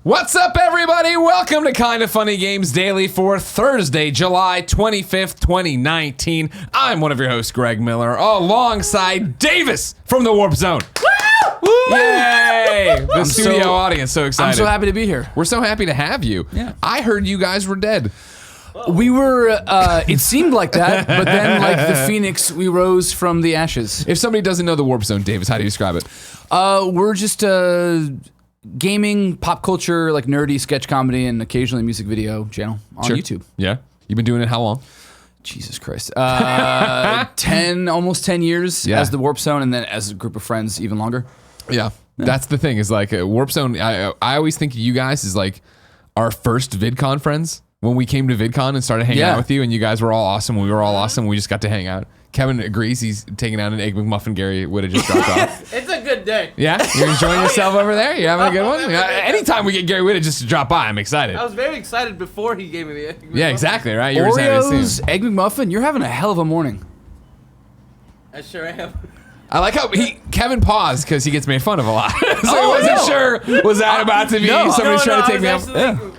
What's up, everybody? Welcome to Kinda Funny Games Daily for Thursday, July 25th, 2019. I'm one of your hosts, Greg Miller, alongside Davis from the Warp Zone. Woo! Yay! The studio audience, so excited. I'm so happy to be here. We're so happy to have you. Yeah. I heard you guys were dead. We were, it seemed like that, but then like the phoenix, we rose from the ashes. If somebody doesn't know the Warp Zone, Davis, how do you describe it? We're just gaming, pop culture, like nerdy sketch comedy, and occasionally music video channel on YouTube. Yeah. You've been doing it how long? Jesus Christ. almost 10 years as the Warp Zone, and then as a group of friends, even longer. Yeah. That's the thing, is like Warp Zone, I always think of you guys as like our first VidCon friends. When we came to VidCon and started hanging out with you, and you guys were all awesome, we were all awesome, we just got to hang out. Kevin agrees. He's taking out an Egg McMuffin Gary would have just dropped off. It's a good day. Yeah? You're enjoying yourself over there? You having a good one? Anytime we get Gary Whitta just to drop by, I'm excited. I was very excited before he gave me the Egg McMuffin. Yeah, exactly, right? You were excited to see him. Egg McMuffin, you're having a hell of a morning. I sure am. I like how Kevin paused because he gets made fun of a lot. So he wasn't sure, was that about to be somebody's trying to take me out?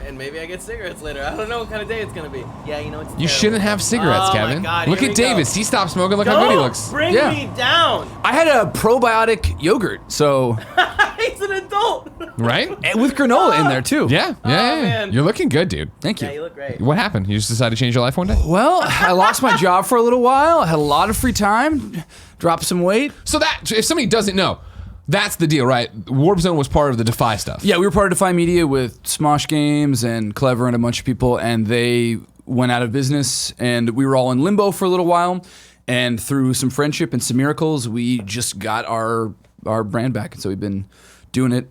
And maybe I get cigarettes later. I don't know what kind of day it's going to be. Yeah, you know, it's You shouldn't have cigarettes, Kevin. My God, look at Davis. He stopped smoking. Look how good he looks. Bring me down. I had a probiotic yogurt, so... He's an adult. Right? And with granola in there, too. Yeah. Man. You're looking good, dude. Thank you. Yeah, you look great. What happened? You just decided to change your life one day? Well, I lost my job for a little while. I had a lot of free time. Dropped some weight. So that, if somebody doesn't know, that's the deal, right? Warp Zone was part of the Defy stuff. Yeah, we were part of Defy Media with Smosh Games and Clever and a bunch of people, and they went out of business, and we were all in limbo for a little while. And through some friendship and some miracles, we just got our brand back, and so we've been doing it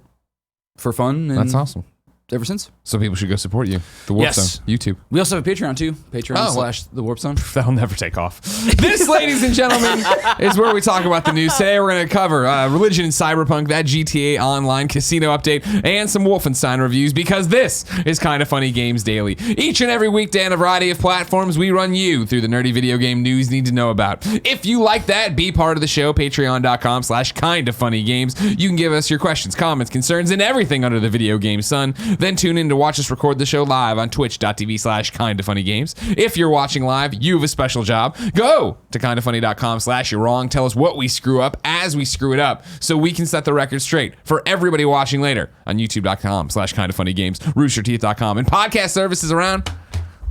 for fun. And That's awesome. Ever since. So people should go support you. The Warp Zone, YouTube. We also have a Patreon too. Patreon/The Warp Zone. That'll never take off. This, ladies and gentlemen, is where we talk about the news. Today we're going to cover religion in Cyberpunk, that GTA Online casino update, and some Wolfenstein reviews, because this is Kinda Funny Games Daily. Each and every weekday on a variety of platforms, we run you through the nerdy video game news you need to know about. If you like that, be part of the show, patreon.com/kindafunnygames. You can give us your questions, comments, concerns, and everything under the video game sun. Then tune in to watch us record the show live on twitch.tv/kindafunnygames. If you're watching live, you have a special job. Go to kindafunny.com/you're wrong. Tell us what we screw up as we screw it up, so we can set the record straight for everybody watching later on youtube.com/kindafunnygames, roosterteeth.com, and podcast services around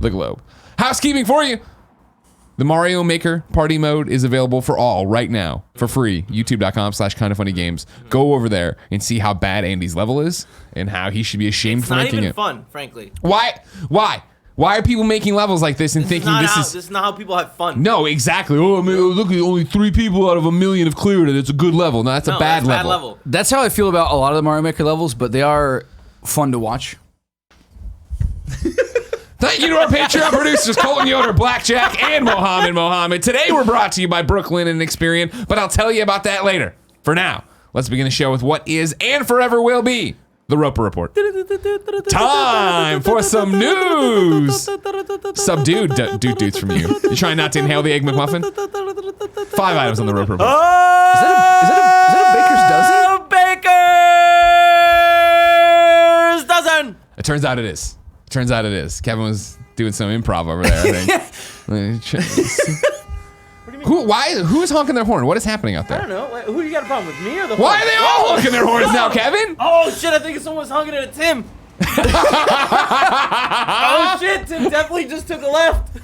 the globe. Housekeeping for you. The Mario Maker Party Mode is available for all right now for free. YouTube.com/kindafunnygames. Go over there and see how bad Andy's level is and how he should be ashamed for making it. It's not even fun, frankly. Why? Why are people making levels like this and thinking This is not how people have fun. No, exactly. Oh, I mean, look, only 3 people out of 1 million have cleared it. It's a good level. No, that's a bad level. That's how I feel about a lot of the Mario Maker levels, but they are fun to watch. Thank you to our Patreon producers, Colton Yoder, Blackjack, and Mohammed. Today we're brought to you by Brooklinen and EXPERIAN, but I'll tell you about that later. For now, let's begin the show with what is and forever will be the Roper Report. Time for some news. Subdued dudes from you. You trying not to inhale the Egg McMuffin? 5 items on the Roper Report. Is that a baker's dozen? Baker's dozen. It turns out it is. Kevin was doing some improv over there, I think. Who is honking their horn? What is happening out there? I don't know. Wait, who do you got a problem with, me or the horn? Why are they all honking their horns now, Kevin? Oh shit, I think someone's honking it at Tim. Oh shit, Tim definitely just took a left.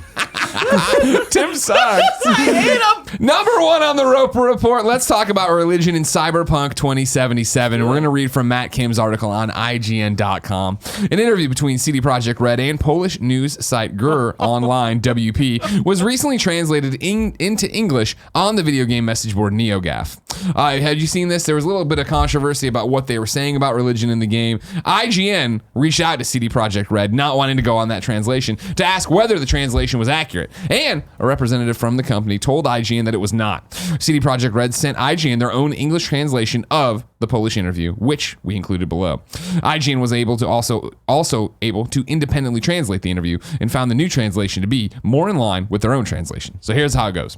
Tim sucks. I hate him. Number 1 on the Roper Report. Let's talk about religion in Cyberpunk 2077. We're going to read from Matt Kim's article on IGN.com. An interview between CD Projekt Red and Polish news site GR Online WP was recently translated into English on the video game message board NeoGAF. Had you seen this? There was a little bit of controversy about what they were saying about religion in the game. IGN reached out to CD Projekt Red, not wanting to go on that translation, to ask whether the translation was accurate. And a representative from the company told IGN that it was not. CD Projekt Red sent IGN their own English translation of the Polish interview, which we included below. IGN was able to also able to independently translate the interview and found the new translation to be more in line with their own translation. So here's how it goes.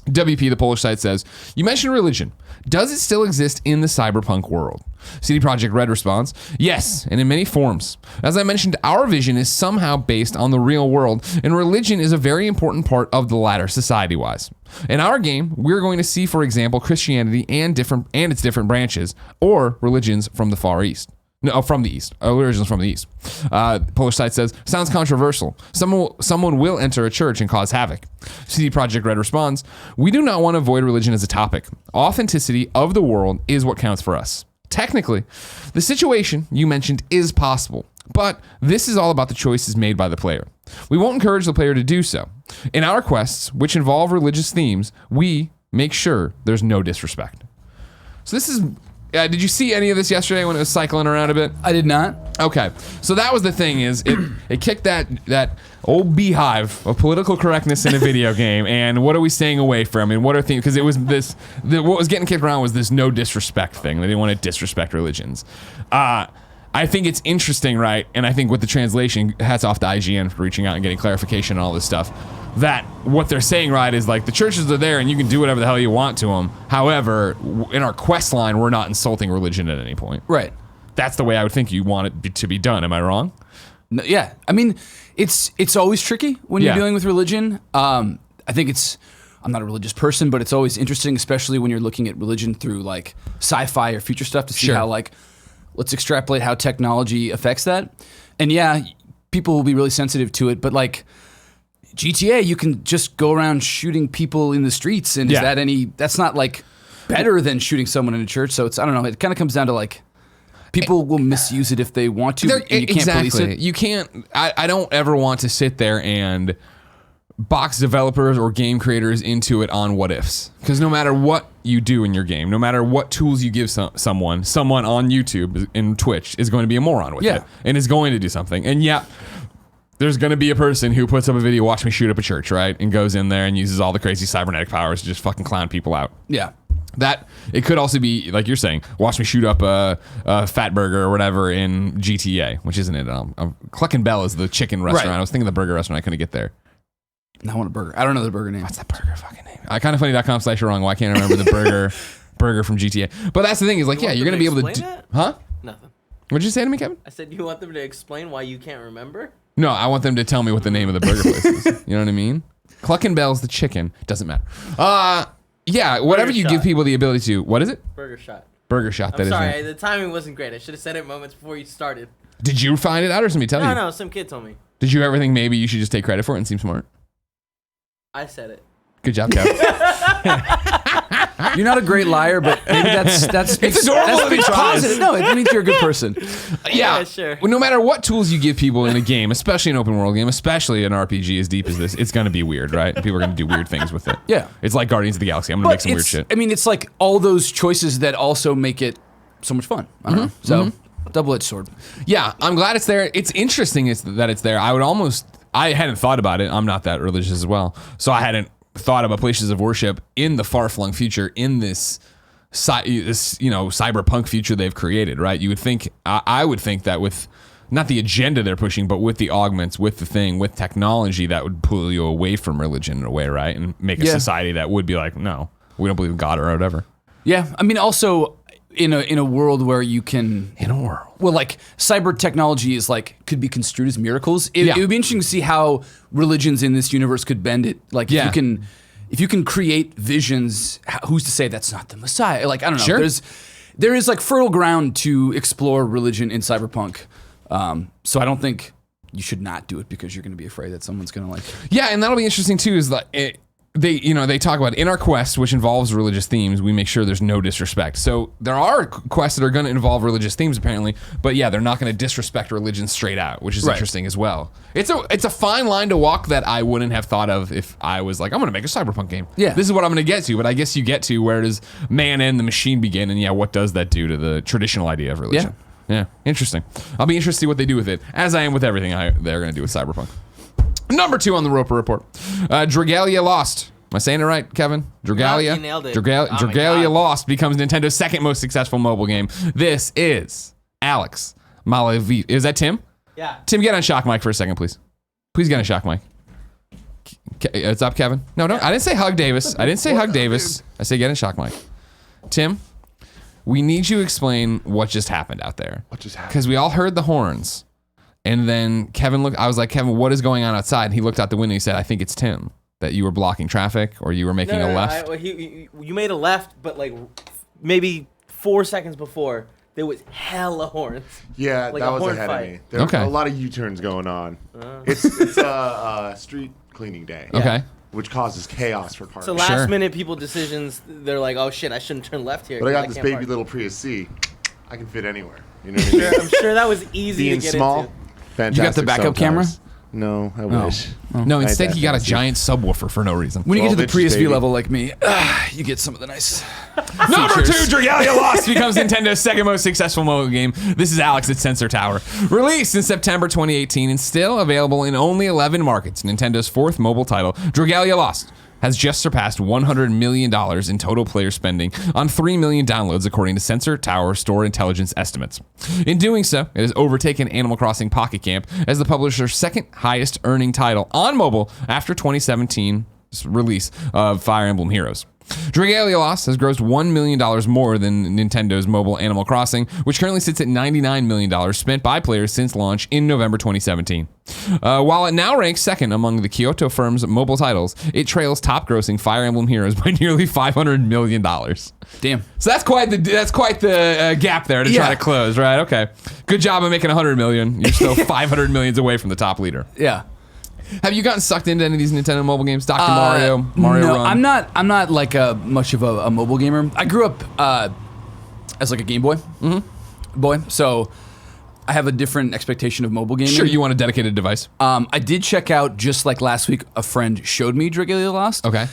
WP, the Polish site, says, you mentioned religion. Does it still exist in the cyberpunk world? CD Projekt Red responds, yes, and in many forms. As I mentioned, our vision is somehow based on the real world, and religion is a very important part of the latter society-wise. In our game, we're going to see, for example, Christianity and its different branches, or religions from the Far East. No, from the East. Religions from the East. Polish site says, sounds controversial. Someone will enter a church and cause havoc. CD Projekt Red responds, we do not want to avoid religion as a topic. Authenticity of the world is what counts for us. Technically, the situation you mentioned is possible, but this is all about the choices made by the player. We won't encourage the player to do so. In our quests, which involve religious themes, we make sure there's no disrespect. So this is... did you see any of this yesterday when it was cycling around a bit? I did not. Okay, so that was the thing is it kicked that old beehive of political correctness in a video game, and what are we staying away from, and what are things, because it was what was getting kicked around was this no disrespect thing. They didn't want to disrespect religions. I think it's interesting, right? And I think with the translation, hats off to IGN for reaching out and getting clarification on all this stuff. That what they're saying, right, is like the churches are there and you can do whatever the hell you want to them. However, in our quest line, we're not insulting religion at any point. Right. That's the way I would think you want it to be done. Am I wrong? No, yeah. I mean, it's always tricky when you're dealing with religion. I think I'm not a religious person, but it's always interesting, especially when you're looking at religion through like sci-fi or future stuff to see how like, let's extrapolate how technology affects that. And yeah, people will be really sensitive to it, but like GTA, you can just go around shooting people in the streets, and that's not like better than shooting someone in a church. So I don't know, it kind of comes down to like, people will misuse it if they want to, and you can't police it. You can't, I don't ever want to sit there and box developers or game creators into it on what ifs. Because no matter what you do in your game, no matter what tools you give someone on YouTube and Twitch is going to be a moron with it. And is going to do something. And there's going to be a person who puts up a video, watch me shoot up a church, right? And goes in there and uses all the crazy cybernetic powers to just fucking clown people out. Yeah. That, it could also be, like you're saying, watch me shoot up a Fat Burger or whatever in GTA, which isn't it? Cluck and Bell is the chicken restaurant. Right. I was thinking of the burger restaurant. I couldn't get there. I want a burger. I don't know the burger name. What's that burger fucking name? Kindoffunny.com/wrong. Why can't I remember the burger from GTA? But that's the thing is like, you're going to be able to... Huh? Nothing. What'd you say to me, Kevin? I said you want them to explain why you can't remember? No, I want them to tell me what the name of the burger place is. You know what I mean? Cluck and Bell's the chicken. Doesn't matter. Yeah, whatever you give people the ability to. What is it? Burger Shot. Burger Shot. I'm sorry, the timing wasn't great. I should have said it moments before you started. Did you find it out or somebody tell you? No, some kid told me. Did you ever think maybe you should just take credit for it and seem smart? I said it. Good job, Kevin. You're not a great liar, but maybe that's it's adorable to be positive. No, it means you're a good person. Yeah, sure. Well, no matter what tools you give people in a game, especially an open world game, especially an RPG as deep as this, it's going to be weird, right? People are going to do weird things with it. Yeah. It's like Guardians of the Galaxy. I'm going to make some weird shit. I mean, it's like all those choices that also make it so much fun. I don't know. So, double-edged sword. Yeah, I'm glad it's there. It's interesting that it's there. I hadn't thought about it. I'm not that religious as well. So I hadn't thought about places of worship in the far-flung future in this cyberpunk future they've created, right? You would think, I would think that with not the agenda they're pushing, but with the augments, with the thing, with technology, that would pull you away from religion in a way, right? And make a society that would be like, no, we don't believe in God or whatever. Yeah, I mean, also in a world where you can... In a world. Well, like, cyber technology is like, could be construed as miracles. It would be interesting to see how religions in this universe could bend it. Like, if you can create visions, who's to say that's not the Messiah? Like, I don't know. Sure. There is like fertile ground to explore religion in Cyberpunk. So I don't think you should not do it because you're going to be afraid that someone's going to like... Yeah, and that'll be interesting too, is like... They talk about in our quest, which involves religious themes, we make sure there's no disrespect. So there are quests that are going to involve religious themes apparently, but yeah, they're not going to disrespect religion straight out, which is interesting as well. It's a fine line to walk that I wouldn't have thought of if I was like, I'm going to make a cyberpunk game. Yeah, this is what I'm going to get to, but I guess you get to where does man and the machine begin, and what does that do to the traditional idea of religion? Yeah, interesting. I'll be interested to see what they do with it, as I am with everything they're going to do with Cyberpunk. Number 2 on the Roper Report. Dragalia Lost. Am I saying it right, Kevin? Dragalia? You nailed it. Dragalia Lost becomes Nintendo's second most successful mobile game. This is Alex Malafeev. Is that Tim? Yeah. Tim, get on shock mic for a second, please. Please get on shock mic. What's up, Kevin? No, I didn't say hug Davis. I say get in shock, Mike. Tim, we need you to explain what just happened out there. What just happened? Because we all heard the horns. And then Kevin looked, I was like, Kevin, what is going on outside? And he looked out the window and he said, I think it's Tim. That you were blocking traffic or you were making a left. You made a left, but like maybe 4 seconds before, there was hella horns. Yeah, like that was horn ahead fight. of me. There were a lot of U-turns going on. It's a street cleaning day. Okay. Which causes chaos for cars. So last minute people decisions, they're like, oh shit, I shouldn't turn left here. But I got this baby park. little Prius C. I can fit anywhere. You know what I mean? I'm sure that was easy Being to get small, into. fantastic. You got the backup camera? No, I wish. No, instead he got a fancy. giant subwoofer for no reason. When you get to the 12-inch Prius V baby. level like me, you get some of the nice Number 2, features. Dragalia Lost becomes Nintendo's second most successful mobile game. This is Alex at SenorTower. Released in September 2018 and still available in only 11 markets, Nintendo's 4th mobile title, Dragalia Lost, has just surpassed $100 million in total player spending on 3 million downloads, according to Sensor Tower Store Intelligence estimates. In doing so, it has overtaken Animal Crossing Pocket Camp as the publisher's second highest earning title on mobile after 2017's release of Fire Emblem Heroes. Dragalia Lost has grossed $1 million more than Nintendo's mobile Animal Crossing, which currently sits at $99 million spent by players since launch in November 2017. While it now ranks second among the Kyoto firm's mobile titles, it trails top-grossing Fire Emblem Heroes by nearly $500 million. Damn. So that's quite the gap there to try to close, right? Okay. Good job of making $100 million. You're still $500 million away from the top leader. Yeah. Have you gotten sucked into any of these Nintendo mobile games? Dr. Mario no, Run? I'm not like much of a mobile gamer. I grew up as like a Game Boy boy, so I have a different expectation of mobile gaming. Sure, you want a dedicated device. I did check out just like last week. A friend showed me Dragalia Lost. Okay.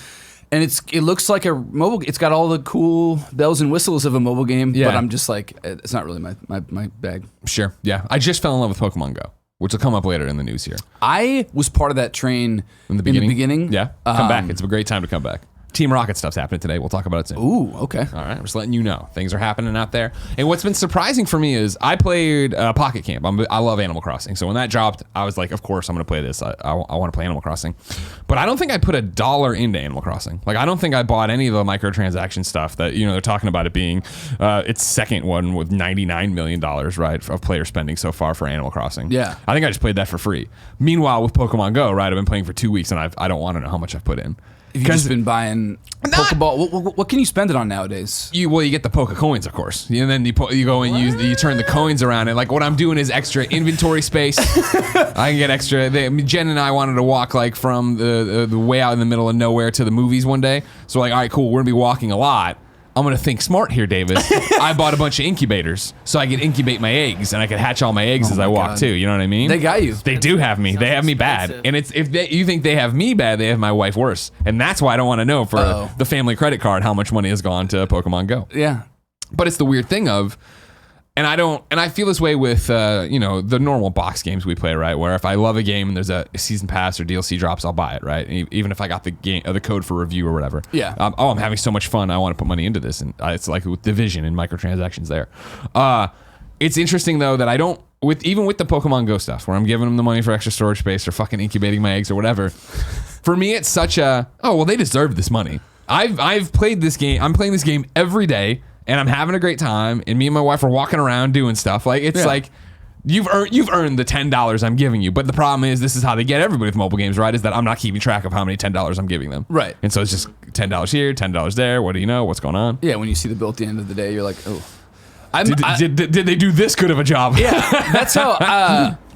And it looks like a mobile. It's got all the cool bells and whistles of a mobile game. Yeah. But I'm just like, it's not really my bag. Sure, yeah. I just fell in love with Pokemon Go, which will come up later in the news here. I was part of that train In the beginning? Yeah. Come back. It's a great time to come back. Team Rocket stuff's happening today. We'll talk about it soon. Ooh, okay. All right, I'm just letting you know. Things are happening out there. And what's been surprising for me is I played Pocket Camp. I love Animal Crossing. So when that dropped, I was like, of course I'm going to play this. I want to play Animal Crossing. But I don't think I put $1 into Animal Crossing. Like, I don't think I bought any of the microtransaction stuff that, they're talking about it being its second one with $99 million, right, of player spending so far for Animal Crossing. Yeah. I think I just played that for free. Meanwhile, with Pokemon Go, right, I've been playing for 2 weeks and I don't want to know how much I've put in. You've just been buying Pokeball. What can you spend it on nowadays? You get the Poke Coins, of course, and then you go and you turn the coins around, and like what I'm doing is extra inventory space. I can get extra. Jen and I wanted to walk like from the way out in the middle of nowhere to the movies one day, so like, all right, cool, we're gonna be walking a lot. I'm gonna think smart here, David. I bought a bunch of incubators so I could incubate my eggs and I could hatch all my eggs as I walk too. You know what I mean? They got you. They do have me. They have me bad. expensive. And it's if you think they have me bad, they have my wife worse. And that's why I don't want to know for the family credit card how much money has gone to Pokemon Go. Yeah. But it's the weird thing of, and I feel this way with the normal box games we play, right? Where if I love a game and there's a season pass or DLC drops, I'll buy it, right? Even if I got the game the code for review or whatever. Yeah. I'm having so much fun. I want to put money into this, and it's like with Division and microtransactions there. It's interesting though that I don't even with the Pokemon Go stuff where I'm giving them the money for extra storage space or fucking incubating my eggs or whatever. For me, it's such a they deserve this money. I've played this game. I'm playing this game every day. And I'm having a great time, and me and my wife are walking around doing stuff. Like it's like you've earned the $10 I'm giving you. But the problem is, this is how they get everybody with mobile games, right? Is that I'm not keeping track of how many $10 I'm giving them, Right. And so it's just $10 here, $10 there. What do you know? What's going on? Yeah, when you see the bill at the end of the day, you're like, oh. Did they do this good of a job? Yeah, that's how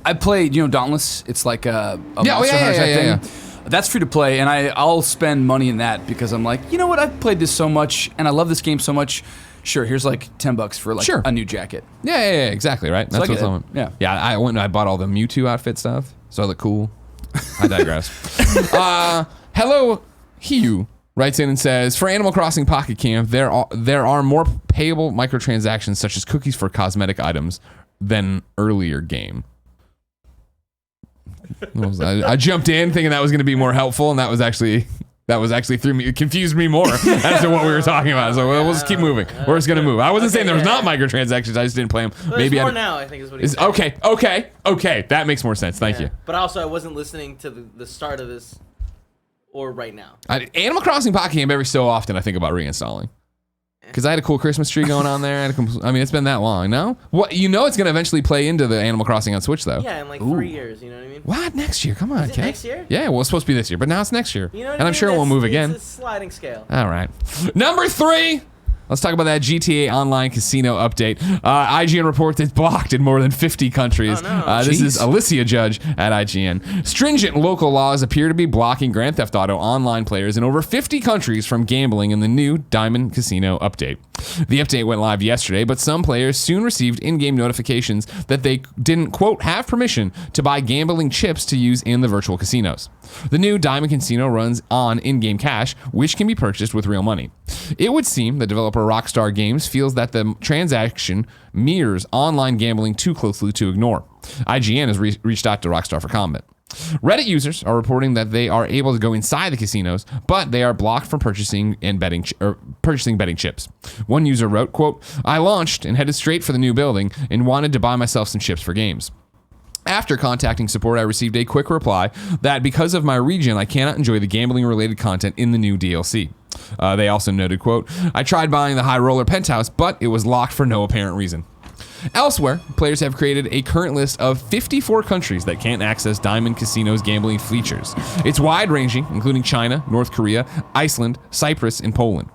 I played. Dauntless. It's like a Monster Hunter type thing. That's free to play, and I'll spend money in that because I'm like, you know what? I've played this so much, and I love this game so much. Sure, here's like $10 for like a new jacket. Yeah, exactly, right? That's what's on. Yeah. I went and I bought all the Mewtwo outfit stuff, so I look cool. I digress. Hello, Hugh writes in and says, for Animal Crossing Pocket Camp, there are more payable microtransactions such as cookies for cosmetic items than earlier game. I jumped in thinking that was going to be more helpful, and that was actually confused me more as to what we were talking about. So we'll just keep moving. We're just gonna move. I wasn't saying there was not microtransactions. I just didn't play them. There's more now, I think is what he's saying. Okay. That makes more sense. Thank you. But also, I wasn't listening to the start of this or right now? Animal Crossing Pocket Camp every so often I think about reinstalling. Because I had a cool Christmas tree going on there. I mean, it's been that long, no? What it's going to eventually play into the Animal Crossing on Switch, though. Yeah, in like 3 years, you know what I mean? What? Next year? Come on, Is it Kay. next year? Yeah, well, it's supposed to be this year, but now it's next year. You know what and I I'm mean? sure it won't move again. It's a sliding scale. All right. Number 3. Let's talk about that GTA Online Casino update. IGN reports it's blocked in more than 50 countries. Oh, no. This is Alysia Judge at IGN. Stringent local laws appear to be blocking Grand Theft Auto Online players in over 50 countries from gambling in the new Diamond Casino update. The update went live yesterday, but some players soon received in-game notifications that they didn't, quote, have permission to buy gambling chips to use in the virtual casinos. The new Diamond Casino runs on in-game cash, which can be purchased with real money. It would seem the developer Rockstar Games feels that the transaction mirrors online gambling too closely to ignore. IGN has reached out to Rockstar for comment. Reddit users are reporting that they are able to go inside the casinos, but they are blocked from purchasing betting chips. One user wrote, quote, I launched and headed straight for the new building and wanted to buy myself some chips for games. After contacting support, I received a quick reply that because of my region, I cannot enjoy the gambling-related content in the new DLC. They also noted, quote, I tried buying the High Roller Penthouse, but it was locked for no apparent reason. Elsewhere, players have created a current list of 54 countries that can't access Diamond Casino's gambling features. It's wide-ranging, including China, North Korea, Iceland, Cyprus, and Poland.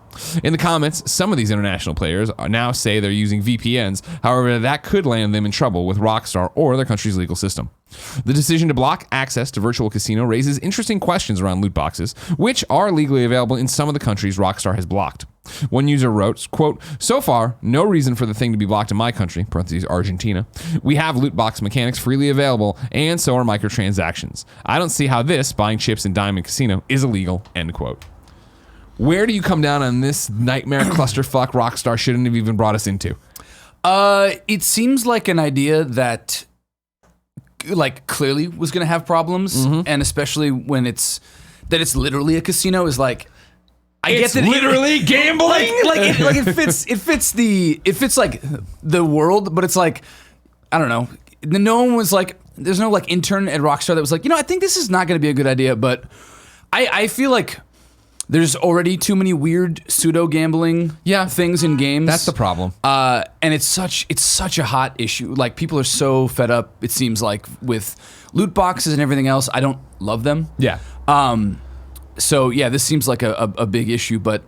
In the comments, some of these international players now say they're using VPNs. However, that could land them in trouble with Rockstar or their country's legal system. The decision to block access to virtual casino raises interesting questions around loot boxes, which are legally available in some of the countries Rockstar has blocked. One user wrote, quote, so far, no reason for the thing to be blocked in my country, parentheses Argentina. We have loot box mechanics freely available, and so are microtransactions. I don't see how this, buying chips in Diamond Casino, is illegal, end quote. Where do you come down on this nightmare clusterfuck Rockstar shouldn't have even brought us into? It seems like an idea that like clearly was going to have problems, and especially when it's literally a casino is like I It's get that literally gambling. it fits like the world, but it's like I don't know. No one was like there's no like intern at Rockstar that was like, I think this is not going to be a good idea, but I feel like there's already too many weird pseudo gambling things in games. That's the problem. And it's such a hot issue. Like people are so fed up, it seems like, with loot boxes and everything else. I don't love them. Yeah. So yeah, this seems like a big issue, but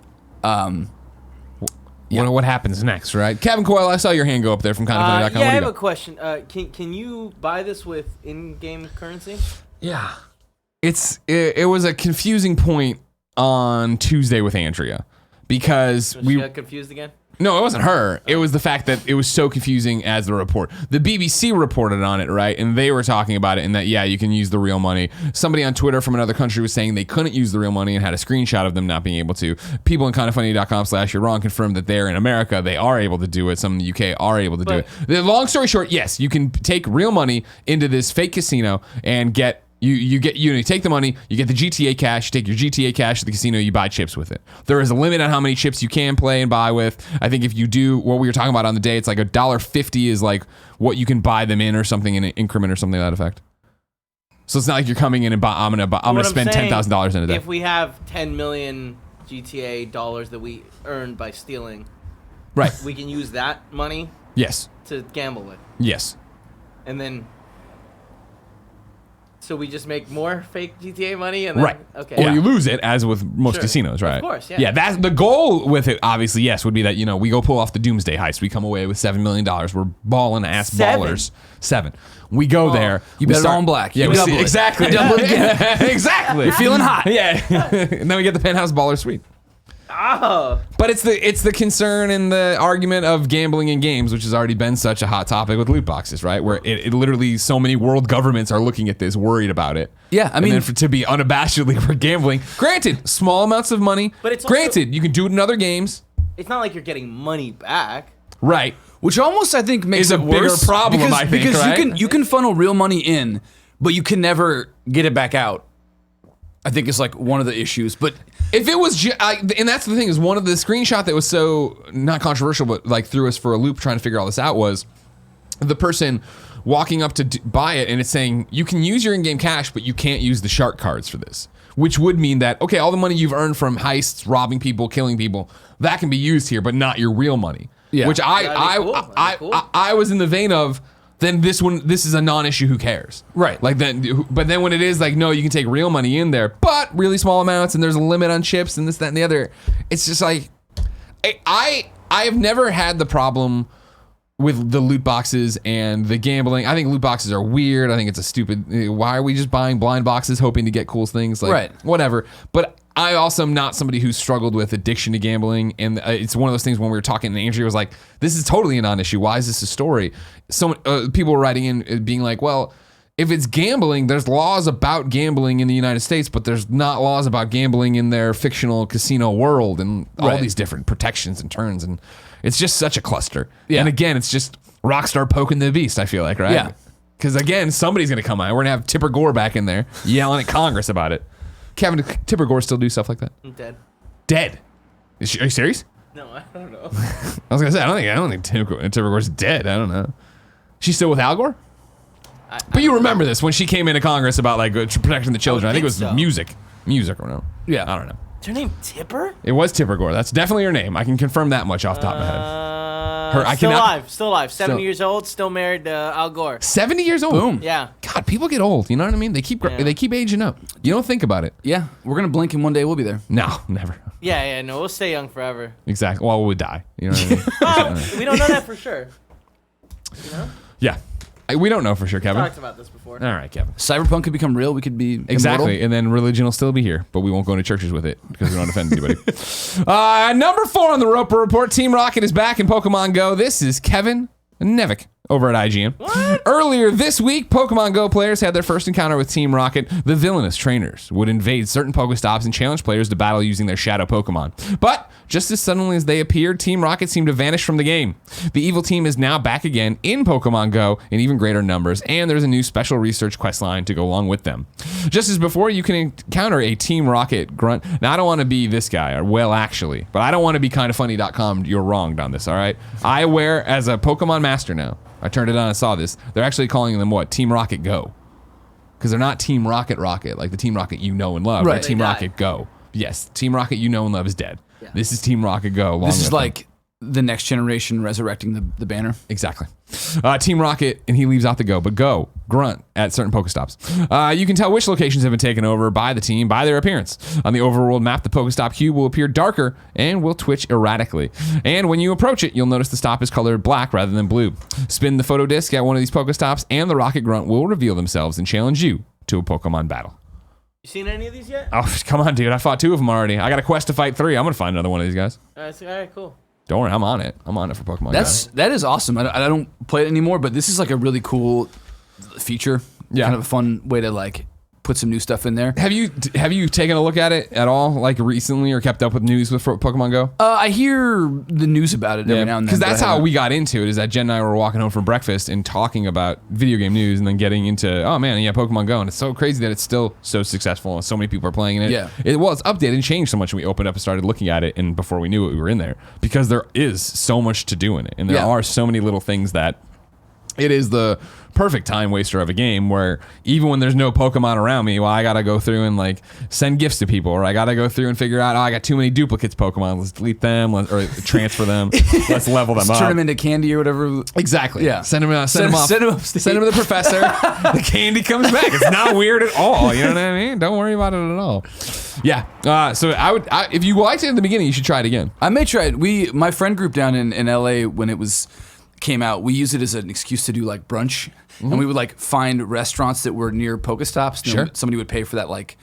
What happens next, right? Kevin Coyle, I saw your hand go up there from kindoffunny.com. Yeah, I have a question. Can you buy this with in-game currency? Yeah. It was a confusing point on Tuesday with Andrea because She got confused again? No, it wasn't her. It was the fact that it was so confusing as the report. The BBC reported on it, right? And they were talking about it and that, you can use the real money. Somebody on Twitter from another country was saying they couldn't use the real money and had a screenshot of them not being able to. People in kindoffunny.com/you're wrong confirmed that they're in America. They are able to do it. Some in the UK are able to do it. The long story short, yes, you can take real money into this fake casino and get You take the money, you get the GTA cash, you take your GTA cash to the casino, you buy chips with it. There is a limit on how many chips you can play and buy with. I think if you do what we were talking about on the day, it's like $1.50 is like what you can buy them in or something in an increment or something to that effect. So it's not like you're coming in and I'm gonna spend $10,000 in a day. If we have 10 million GTA dollars that we earned by stealing, right, we can use that money yes, to gamble with. Yes. And then so we just make more fake GTA money and then, right. Okay. Or you lose it, as with most Sure. casinos, right? Of course, yeah. Yeah, that's the goal with it, obviously, yes, would be that, we go pull off the Doomsday Heist. We come away with $7 million. We're balling ass 7? ballers. 7. We go there. You we bet it all in black. Yeah, You we double it. exactly. Double it again. Exactly. You're feeling hot. Yeah. And then we get the Penthouse Baller Suite. Oh. But it's the concern and the argument of gambling in games, which has already been such a hot topic with loot boxes, right? Where it literally so many world governments are looking at this, worried about it. Yeah, I mean, and then to be unabashedly for gambling. Granted, small amounts of money. But it's also- granted, you can do it in other games. It's not like you're getting money back. Right. which almost I think makes Is a it bigger worse problem, because, I think, because right? you can funnel real money in, but you can never get it back out. I think it's like one of the issues, but if it was, and that's the thing is one of the screenshot that was so not controversial, but like threw us for a loop trying to figure all this out was the person walking up to buy it and it's saying you can use your in-game cash, but you can't use the shark cards for this, which would mean that, okay, all the money you've earned from heists, robbing people, killing people, that can be used here, but not your real money. Yeah. Which That'd be cool. That'd be cool. I was in the vein of, then this is a non-issue, who cares? Right. Like then, but then when it is like, no, you can take real money in there, but really small amounts, and there's a limit on chips and this, that, and the other. It's just like, I have never had the problem with the loot boxes and the gambling. I think loot boxes are weird. I think it's a stupid, why are we just buying blind boxes hoping to get cool things? Like, right. Whatever. But I also am not somebody who's struggled with addiction to gambling. And it's one of those things when we were talking and Andrea was like, this is totally a non-issue. Why is this a story? So people were writing in being like, well, if it's gambling, there's laws about gambling in the United States, but there's not laws about gambling in their fictional casino world and all these different protections and turns. And it's just such a cluster. Yeah. And again, it's just Rockstar poking the beast, I feel like, right? Yeah. Because again, somebody's going to come out. We're going to have Tipper Gore back in there yelling at Congress about it. Kevin, did Tipper Gore still do stuff like that? I'm dead. Dead? Are you serious? No, I don't know. I was going to say, I don't think Tipper Gore's dead. I don't know. She's still with Al Gore? But you remember this when she came into Congress about like protecting the children. I think it was so. music or no? Yeah. I don't know. Is her name Tipper? It was Tipper Gore. That's definitely her name. I can confirm that much off the top of my head. Still alive. 70 years old, still married to Al Gore. 70 years old. Boom. Yeah. God, people get old. You know what I mean? They keep aging up. You don't think about it. Yeah. We're going to blink and one day we'll be there. No, never. Yeah, no, we'll stay young forever. Exactly. Well, we'll die. You know what I mean? Well, we don't know that for sure. You know? Yeah. We don't know for sure, Kevin. We talked about this before. All right, Kevin. Cyberpunk could become real. We could be Exactly. immortal. And then religion will still be here, but we won't go into churches with it because we don't offend anybody. Number 4 on the Roper Report, Team Rocket is back in Pokemon Go. This is Kevin Knezevic over at IGN. What? Earlier this week, Pokemon Go players had their first encounter with Team Rocket. The villainous trainers would invade certain Pokestops and challenge players to battle using their shadow Pokemon. But just as suddenly as they appeared, Team Rocket seemed to vanish from the game. The evil team is now back again in Pokemon Go in even greater numbers, and there's a new special research quest line to go along with them. Just as before, you can encounter a Team Rocket grunt. Now, I don't want to be this guy, or well, actually, but I don't want to be kindoffunny.com. You're wronged on this, all right? I wear, as a Pokemon master now, I turned it on and saw this. They're actually calling them what? Team Rocket Go. Because they're not Team Rocket like the Team Rocket you know and love. Right. They're Team They Rocket Go. Yes, Team Rocket you know and love is dead. Yeah. This is Team Rocket Go. This is like the next generation resurrecting the banner. Exactly. Team Rocket, and he leaves out the Go, but Go, grunt at certain Pokestops. You can tell which locations have been taken over by the team by their appearance. On the overworld map, the Pokestop cube will appear darker and will twitch erratically. And when you approach it, you'll notice the stop is colored black rather than blue. Spin the photo disc at one of these Pokestops, and the Rocket Grunt will reveal themselves and challenge you to a Pokemon battle. You seen any of these yet? Oh, come on, dude. I fought 2 of them already. I got a quest to fight 3. I'm going to find another one of these guys. All right, cool. Don't worry, I'm on it. I'm on it for Pokemon. That is awesome. I don't play it anymore, but this is like a really cool feature. Yeah. Kind of a fun way to like put some new stuff in there. Have you taken a look at it at all, like recently, or kept up with news with Pokemon Go? I hear the news about it every now and then. Because that's but I how haven't- we got into it. Is that Jen and I were walking home from breakfast and talking about video game news, and then getting into, oh man, yeah, Pokemon Go, and it's so crazy that it's still so successful and so many people are playing it. Yeah. It's updated and changed so much when we opened up and started looking at it, and before we knew it, we were in there because there is so much to do in it, and there Yeah. are so many little things that. It is the perfect time waster of a game where even when there's no Pokemon around me, well, I gotta go through and like send gifts to people, or I gotta go through and figure out, oh, I got too many duplicates Pokemon. Let's delete them, or transfer them. Let's level them up. turn them into candy or whatever. Exactly. Yeah. Send them off. Send 'em upstate. Send them to the professor. The candy comes back. It's not weird at all. You know what I mean? Don't worry about it at all. Yeah. So I if you liked it in the beginning, you should try it again. I may try it. My friend group down in LA when it came out, we used it as an excuse to do like brunch, and we would like find restaurants that were near Pokestops. And Sure. somebody would pay for that, like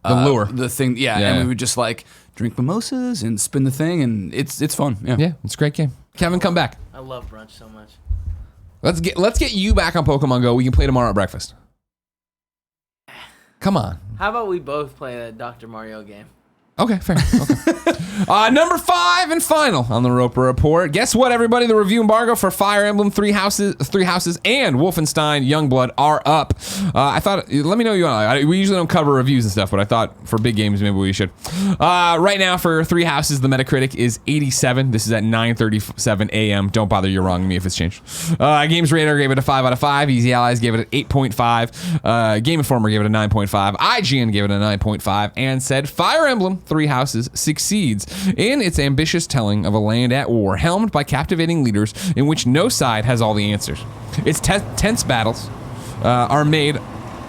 The lure. the thing. Yeah, Yeah. and we would just like drink mimosas and spin the thing, and it's fun. Yeah. Yeah, it's a great game. Kevin, come back. I love brunch so much. Let's get you back on Pokemon Go. We can play tomorrow at breakfast. Come on. How about we both play that Dr. Mario game? Okay, fair. Okay. Number 5 and final on the Roper Report. Guess what, everybody? The review embargo for Fire Emblem, Three Houses, and Wolfenstein Youngblood are up. I thought, let me know you want. We usually don't cover reviews and stuff, but I thought for big games, maybe we should. Right now for Three Houses, the Metacritic is 87. This is at 9:37 a.m. Don't bother, you're wrong me if it's changed. Games Radar gave it a 5 out of 5. Easy Allies gave it an 8.5. Game Informer gave it a 9.5. IGN gave it a 9.5 and said Fire Emblem Three Houses succeeds in its ambitious telling of a land at war, helmed by captivating leaders in which no side has all the answers. Its tense battles are made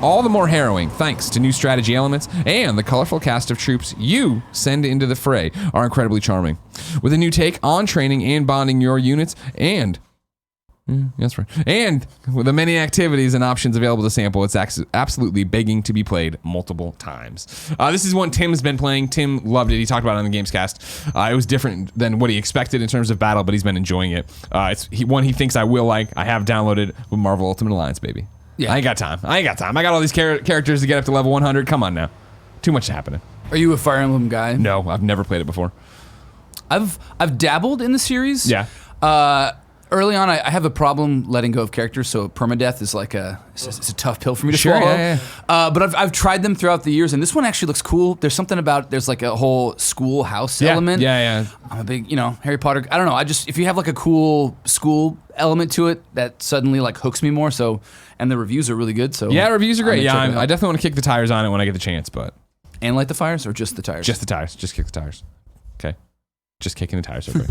all the more harrowing thanks to new strategy elements, and the colorful cast of troops you send into the fray are incredibly charming. With a new take on training and bonding your units, and that's right. And with the many activities and options available to sample, it's absolutely begging to be played multiple times. This is one Tim's been playing. Tim loved it. He talked about it on the Gamescast. It was different than what he expected in terms of battle, but he's been enjoying it. It's one he thinks I will like. I have downloaded with Marvel Ultimate Alliance, baby. Yeah. I ain't got time. I got all these characters to get up to level 100. Come on now. Too much happening. Are you a Fire Emblem guy? No, I've never played it before. I've dabbled in the series. Yeah. Early on, I have a problem letting go of characters, so permadeath is like it's a tough pill for me to swallow. Yeah. But I've tried them throughout the years, and this one actually looks cool. There's something about there's like a whole schoolhouse element. Yeah. I'm a big, Harry Potter. I don't know. If you have like a cool school element to it, that suddenly like hooks me more. So, and the reviews are really good. So yeah, reviews are great. Yeah, I definitely want to kick the tires on it when I get the chance, but and light the fires or just the tires? Just the tires. Just kick the tires. Okay. Just kicking the tires over.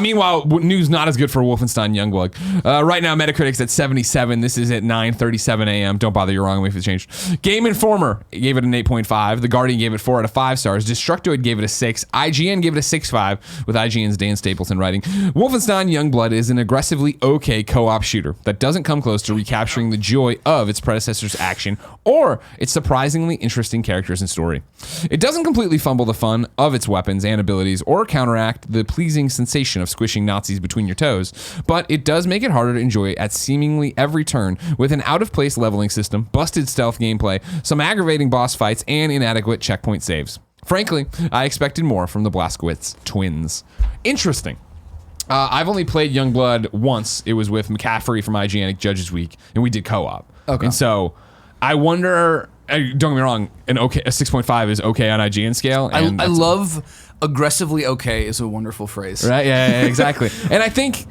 Meanwhile, news not as good for Wolfenstein Youngblood. Right now, Metacritic's at 77. This is at 9:37 a.m. Don't bother, you're wrong. Wait for the change. Game Informer gave it an 8.5. The Guardian gave it 4 out of 5 stars. Destructoid gave it a 6. IGN gave it a 6.5 with IGN's Dan Stapleton writing. Wolfenstein Youngblood is an aggressively okay co-op shooter that doesn't come close to recapturing the joy of its predecessor's action or its surprisingly interesting characters and story. It doesn't completely fumble the fun of its weapons and abilities or counteract the pleasing sensation of squishing Nazis between your toes, but it does make it harder to enjoy at seemingly every turn with an out-of-place leveling system, busted stealth gameplay, some aggravating boss fights, and inadequate checkpoint saves. Frankly, I expected more from the Blazkowicz twins. Interesting. I've only played Youngblood once. It was with McCaffrey from IGN Judges Week, and we did co-op. Okay. And so I wonder... Don't get me wrong, a 6.5 is okay on IGN scale. And I love aggressively okay is a wonderful phrase. Right? Yeah, exactly. And I think,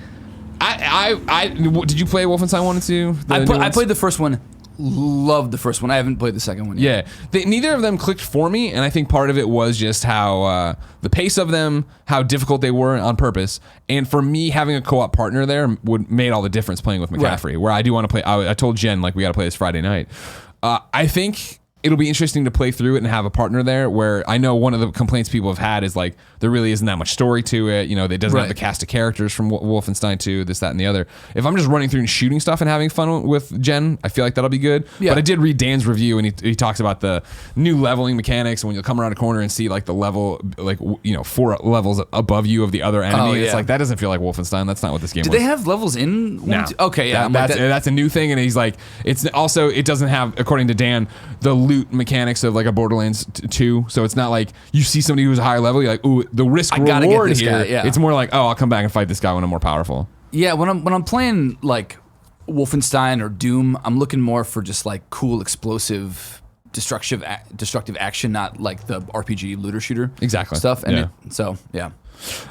did you play Wolfenstein 1 and 2? I played the first one. Loved the first one. I haven't played the second one yet. Yeah. Neither of them clicked for me, and I think part of it was just how the pace of them, how difficult they were on purpose. And for me, having a co-op partner there made all the difference playing with McCaffrey, right. Where I do want to play. I told Jen, we got to play this Friday night. I think it'll be interesting to play through it and have a partner there where I know one of the complaints people have had is there really isn't that much story to it. It doesn't have the cast of characters from Wolfenstein 2, this, that, and the other. If I'm just running through and shooting stuff and having fun with Jen, I feel like that'll be good. Yeah. But I did read Dan's review and he talks about the new leveling mechanics and when you'll come around a corner and see the level, 4 levels above you of the other enemy. Oh, yeah. It's that doesn't feel like Wolfenstein. That's not what this game was. Do they have levels in? No. Okay, yeah. That's a new thing. And he's it's also, it doesn't have, according to Dan, the loot mechanics of a Borderlands 2. So it's not you see somebody who's a higher level, you're ooh, the risk reward here. Guy, yeah. It's more I'll come back and fight this guy when I'm more powerful. Yeah, when I'm playing Wolfenstein or Doom, I'm looking more for just cool, explosive, destructive action, not the RPG looter shooter stuff. And yeah.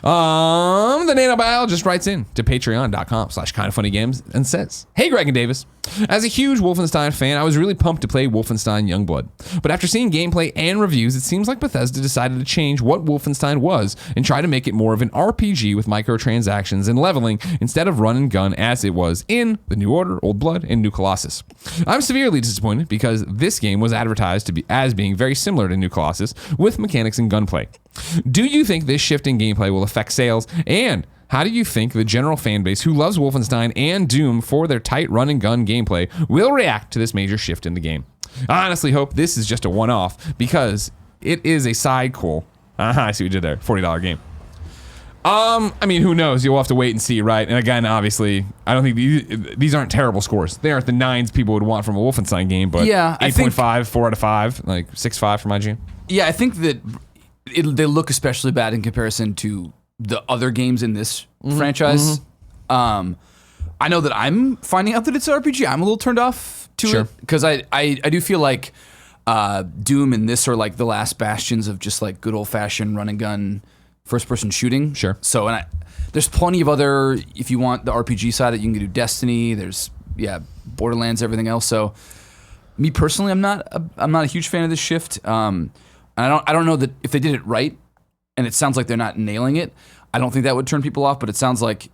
The Nano Biologist writes in to patreon.com/kindoffunnygames and says, "Hey Greg and Davis, as a huge Wolfenstein fan, I was really pumped to play Wolfenstein Youngblood. But after seeing gameplay and reviews, it seems like Bethesda decided to change what Wolfenstein was and try to make it more of an RPG with microtransactions and leveling instead of run and gun as it was in The New Order, Old Blood, and New Colossus. I'm severely disappointed because this game was advertised as being very similar to New Colossus with mechanics and gunplay. Do you think this shift in gameplay will affect sales? And how do you think the general fan base who loves Wolfenstein and Doom for their tight run and gun gameplay will react to this major shift in the game? I honestly hope this is just a one-off because it is a side cool. I see what you did there. $40 game. Who knows? You'll have to wait and see, right? And again, obviously, I don't think these aren't terrible scores. They aren't the 9s people would want from a Wolfenstein game, but 8.5, 4 out of 5, 6.5 from IGN. Yeah, I think that they look especially bad in comparison to the other games in this franchise. I know that I'm finding out that it's an RPG. I'm a little turned off to it because I do feel like Doom and this are like the last bastions of just like good old fashioned run and gun first person shooting. Sure. So there's plenty of other, if you want the RPG side, that you can do Destiny. There's Borderlands, everything else. So me personally, I'm not a huge fan of this shift. I don't know that if they did it right, and it sounds like they're not nailing it, I don't think that would turn people off. But it sounds like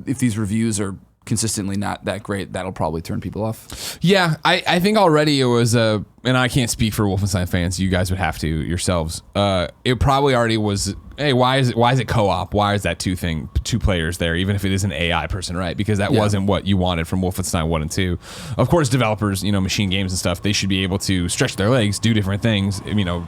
if these reviews are consistently not that great, that'll probably turn people off. Yeah, I think already it was and I can't speak for Wolfenstein fans. You guys would have to yourselves. It probably already was. Hey, why is it co-op? Why is that two players there, even if it is an AI person, right? Because that wasn't what you wanted from Wolfenstein 1 and 2. Of course, developers, machine games and stuff, they should be able to stretch their legs, do different things,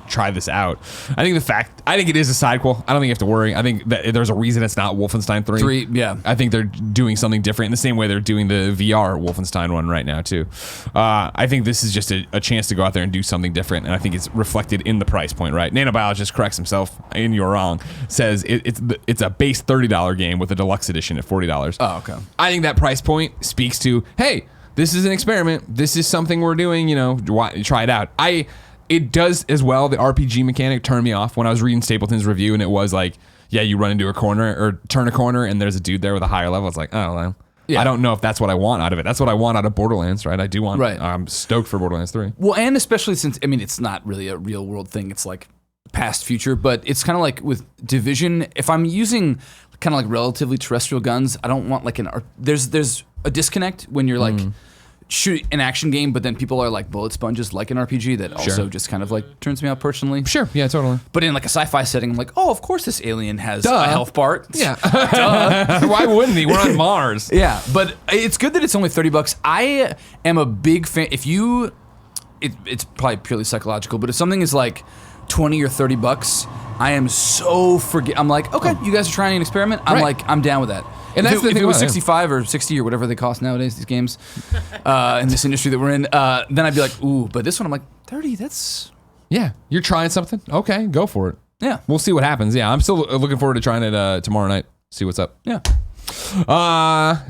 try this out. I think it is a sidequel. I don't think you have to worry. I think that there's a reason it's not Wolfenstein 3. Yeah. I think they're doing something different in the same way they're doing the VR Wolfenstein one right now too. I think this is just a chance to go out there and do something different, and I think it's reflected in the price point, right? Nano Biologist corrects himself, and you're wrong. Says it's a base $30 game with a deluxe edition at $40. Oh, okay. I think that price point speaks to, hey, this is an experiment. This is something we're doing. Try it out. It does as well. The RPG mechanic turned me off when I was reading Stapleton's review, and it was like, yeah, you run into a corner or turn a corner, and there's a dude there with a higher level. It's like, oh, well. Yeah. I don't know if that's what I want out of it. That's what I want out of Borderlands, right? I do want. Right. I'm stoked for Borderlands 3. Well, and especially since it's not really a real world thing. It's like past future, but it's kind of like with Division. If I'm using kind of like relatively terrestrial guns, I don't want like there's a disconnect when you're like shoot an action game, but then people are like bullet sponges like an RPG that also just kind of like turns me out personally. Sure, yeah, totally. But in like a sci-fi setting, I'm like, oh, of course this alien has a health bar. Yeah. Duh. Why wouldn't he? We're on Mars. Yeah, but it's good that it's only $30. I am a big fan. If it's probably purely psychological, but if something is like $20 or $30, I am so I'm like, okay, you guys are trying an experiment. I'm down with that. And that's if it was 65 or 60 or whatever they cost nowadays, these games, in this industry that we're in, then I'd be like, ooh, but this one I'm like, 30, that's... Yeah, you're trying something? Okay, go for it. Yeah. We'll see what happens. Yeah, I'm still looking forward to trying it tomorrow night. See what's up. Yeah.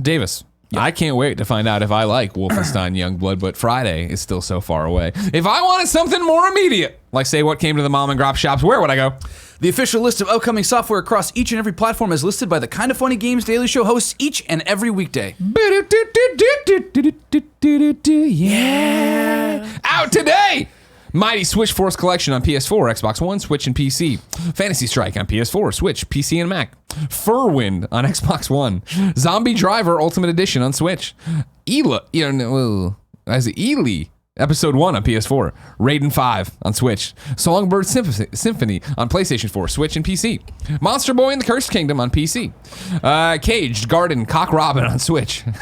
Davis. Yeah. I can't wait to find out if I like Wolfenstein Youngblood, but Friday is still so far away. If I wanted something more immediate, like say what came to the mom and grop shops, where would I go? The official list of upcoming software across each and every platform is listed by the Kinda Funny Games Daily Show hosts each and every weekday. Yeah. Out today! Mighty Switch Force Collection on PS4, Xbox One, Switch, and PC. Fantasy Strike on PS4, Switch, PC, and Mac. Furwind on Xbox One. Zombie Driver Ultimate Edition on Switch. Ely Episode 1 on PS4. Raiden 5 on Switch. Songbird Symphony on PlayStation 4, Switch, and PC. Monster Boy and the Cursed Kingdom on PC. Caged Garden Cock Robin on Switch. We're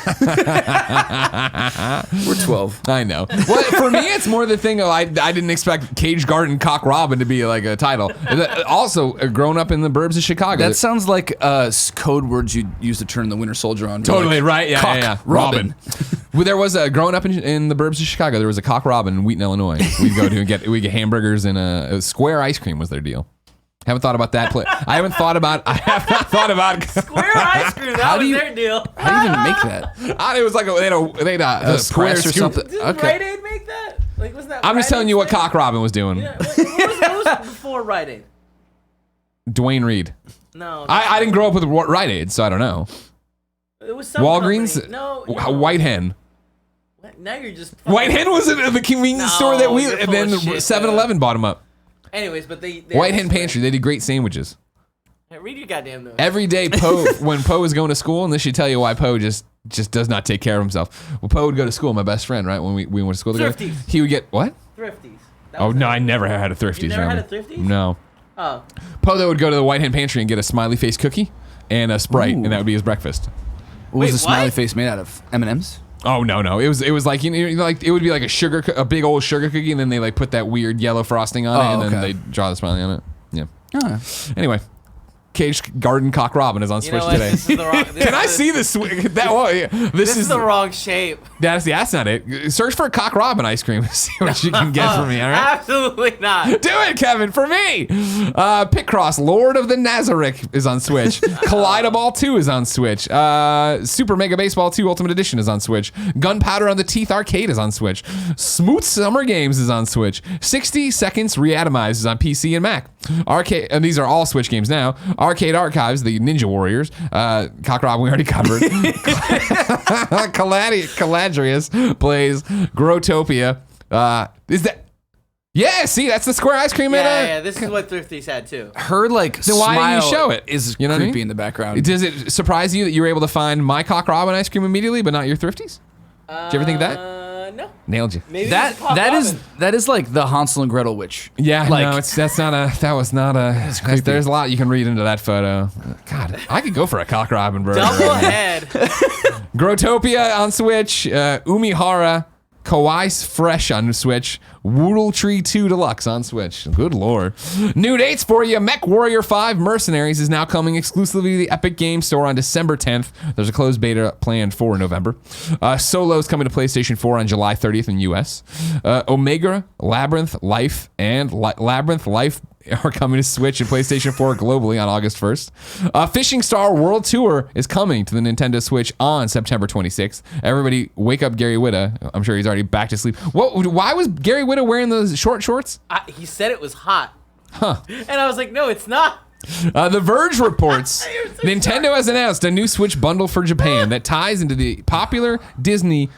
12. I know. Well, for me, it's more the thing of I didn't expect Caged Garden Cock Robin to be like a title. Also, grown up in the burbs of Chicago. That sounds like code words you'd use to turn the Winter Soldier on. Totally like, right. Yeah, Cock yeah. Robin. Well, there was growing up in the burbs of Chicago. There was a Cock Robin in Wheaton, Illinois. We'd go to and get hamburgers and a square ice cream was their deal. Haven't thought about that. I have not thought about Square ice cream. That was their deal. How do you even make that? It was like they had a square press or scoop. something. Didn't Rite Aid make that? Like, wasn't that? I'm just telling you what Cock Robin was doing. Yeah. What was before Rite Aid? Dwayne Reed. No. I didn't grow up with Rite Aid, so I don't know. It was some Walgreens. company. No. White Hen. Now you're just. White Hen was at the convenience store that and then 7-Eleven bought them up. Anyways, but they White Hen Pantry. They did great sandwiches. Hey, read your goddamn notes. Every day, Poe, when Poe was going to school, and this should tell you why Poe just does not take care of himself. Well, Poe would go to school, my best friend, right? When we went to school together. Thrifties. He would get, what? Thrifties. Oh, no, I never had a Thrifties. You never had a Thrifties? No. Oh. Poe, though, would go to the White Hen Pantry and get a smiley face cookie and a Sprite, and that would be his breakfast. What was the smiley what? face made out of? M&M's? Oh no! It was like like it would be like a big old sugar cookie, and then they like put that weird yellow frosting on it, and then they draw the smiley on it. Yeah. Oh. Anyway, Caged Garden Cock Robin is on You know Switch what? today. This is the wrong. Can I see the Switch? This is the wrong shape. That's not it. Search for Cock Robin ice cream. See what you can get for me. All right. Absolutely not. Do it, Kevin, for me. Picross, Lord of the Nazarick is on Switch. Kaleidoball 2 is on Switch. Super Mega Baseball 2 Ultimate Edition is on Switch. Gunpowder on the Teeth Arcade is on Switch. Smooth Summer Games is on Switch. 60 Seconds Reatomized is on PC and Mac. Arcade, and these are all Switch games now. Arcade Archives, the Ninja Warriors. Cock Robin we already covered. Caladrius plays Growtopia. Is that? Yeah, see, that's the square ice cream. Yeah, this is what Thrifty's had too. Her like Then why didn't you smile show it? is You know what I creepy mean? in the background. Does it surprise you that you were able to find my Cock Robin ice cream immediately, but not your Thrifties? Did you ever think of that? No. Nailed you. Maybe That it's a Cock that is Robin. that is like the Hansel and Gretel witch. Yeah, like no, that was not a. There's a lot you can read into that photo. God, I could go for a Cock Robin burger. Double head. Growtopia on Switch, Umihara, Kawaii's Fresh on Switch, Woodle Tree 2 Deluxe on Switch. Good lord. New dates for you. Mech Warrior 5 Mercenaries is now coming exclusively to the Epic Games Store on December 10th. There's a closed beta planned for November. Solo's coming to PlayStation 4 on July 30th in US. Omega, Labyrinth Life, and Labyrinth Life are coming to Switch and PlayStation 4 globally on August 1st. Fishing Star World Tour is coming to the Nintendo Switch on September 26th. Everybody wake up Gary Whitta. I'm sure he's already back to sleep. Why was Gary Whitta wearing those short shorts? He said it was hot. Huh. And I was like, no, it's not. The Verge reports Nintendo has announced a new Switch bundle for Japan that ties into the popular Disney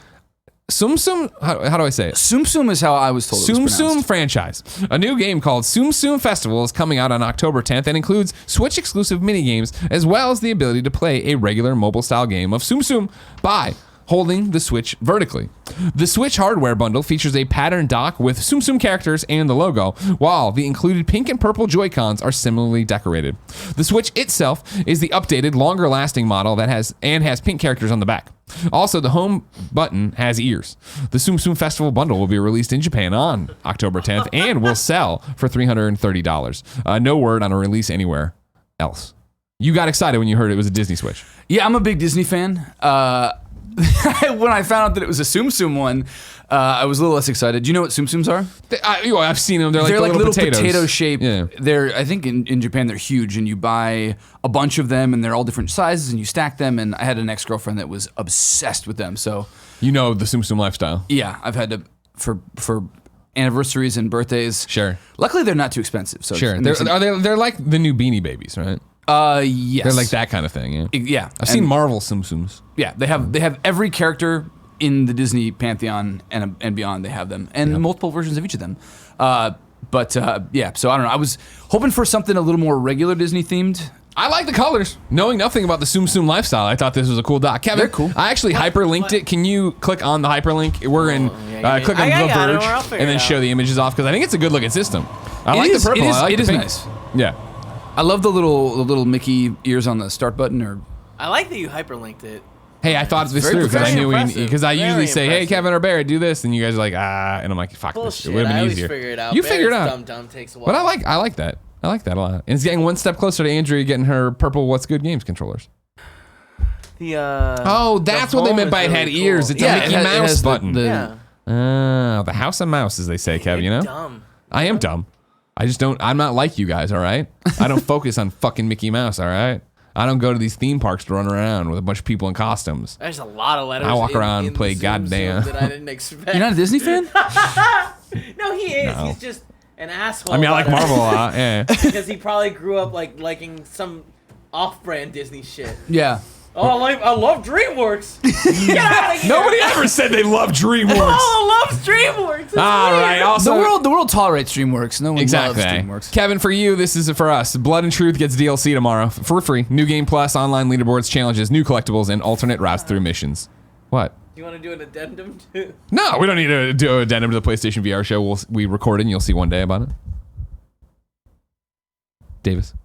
Tsum Tsum, how do I say it? Tsum Tsum is how I was told. Tsum Tsum franchise. A new game called Tsum Tsum Festival is coming out on October 10th and includes Switch exclusive minigames as well as the ability to play a regular mobile style game of Tsum Tsum by holding the Switch vertically. The Switch hardware bundle features a pattern dock with Tsum Tsum characters and the logo, while the included pink and purple Joy-Cons are similarly decorated. The Switch itself is the updated, longer-lasting model that has pink characters on the back. Also, the home button has ears. The Tsum Tsum Festival bundle will be released in Japan on October 10th and will sell for $330. No word on a release anywhere else. You got excited when you heard it was a Disney Switch. Yeah, I'm a big Disney fan. When I found out that it was a Tsum Tsum one, I was a little less excited. Do you know what Tsum Tsums are? I've seen them. They're like, little potatoes. potato shape. Yeah. I think in Japan they're huge, and you buy a bunch of them, and they're all different sizes, and you stack them. And I had an ex-girlfriend that was obsessed with them. So You know the Tsum Tsum lifestyle. yeah, I've had to for anniversaries and birthdays. Sure. Luckily, they're not too expensive. So Sure. They're like the new Beanie Babies, right? Yes. They're like that kind of thing, yeah. Yeah, I've seen Marvel Tsum Tsums. Yeah, they have every character in the Disney pantheon and beyond. They have them, and multiple versions of each of them. Yeah, so I don't know. I was hoping for something a little more regular Disney themed. I like the colors. Knowing nothing about the Tsum Tsum lifestyle, I thought this was a cool doc. Kevin, They're cool. I actually hyperlinked it. Can you click on the hyperlink? We're in, click on The got it, Verge, I'll figure and then it show out. the images off, because I think it's a good looking system. I It like is- the purple. it is- I like it the is pink. nice. Yeah. I love the little Mickey ears on the start button. Or I like that you hyperlinked it. Hey, I thought this very through because I very knew impressive. because I Very usually say, "Hey, impressive. Kevin or Barrett, do this," and you guys are like, "Ah," and I'm like, "Fuck this." Bullshit. It would have I been always easier. figure it out. You figured it Barrett's out. Dumb takes a while. But I like that. I like that a lot. And it's getting one step closer to Andrea getting her purple What's Good Games controllers. The Oh, that's what they home meant is by it really had cool. ears. It's a Mickey it Mouse has the- button. Yeah. The House of Mouse, as they say, Kev, you know? Dumb. I am dumb. I'm not like you guys, all right? I don't focus on fucking Mickey Mouse, all right? I don't go to these theme parks to run around with a bunch of people in costumes. There's a lot of letters. I walk around in and play the Tsum goddamn. Tsum that I didn't expect. you're not a Disney fan? No, he is. No. He's just an asshole. I mean, I like about it. Marvel a lot, yeah. Because he probably grew up like liking some off-brand Disney shit. Yeah. Oh, I love DreamWorks. Get out of here. Nobody ever said they love DreamWorks. Oh, loves DreamWorks. It's All weird. right, also... The world tolerates DreamWorks. No one Exactly. loves DreamWorks. Kevin, for you, this is for us. Blood and Truth gets DLC tomorrow for free. New Game Plus, online leaderboards, challenges, new collectibles, and alternate routes through missions. What? Do you want to do an addendum to? No, we don't need to do an addendum to the PlayStation VR show. We recorded, and you'll see one day about it. Davis.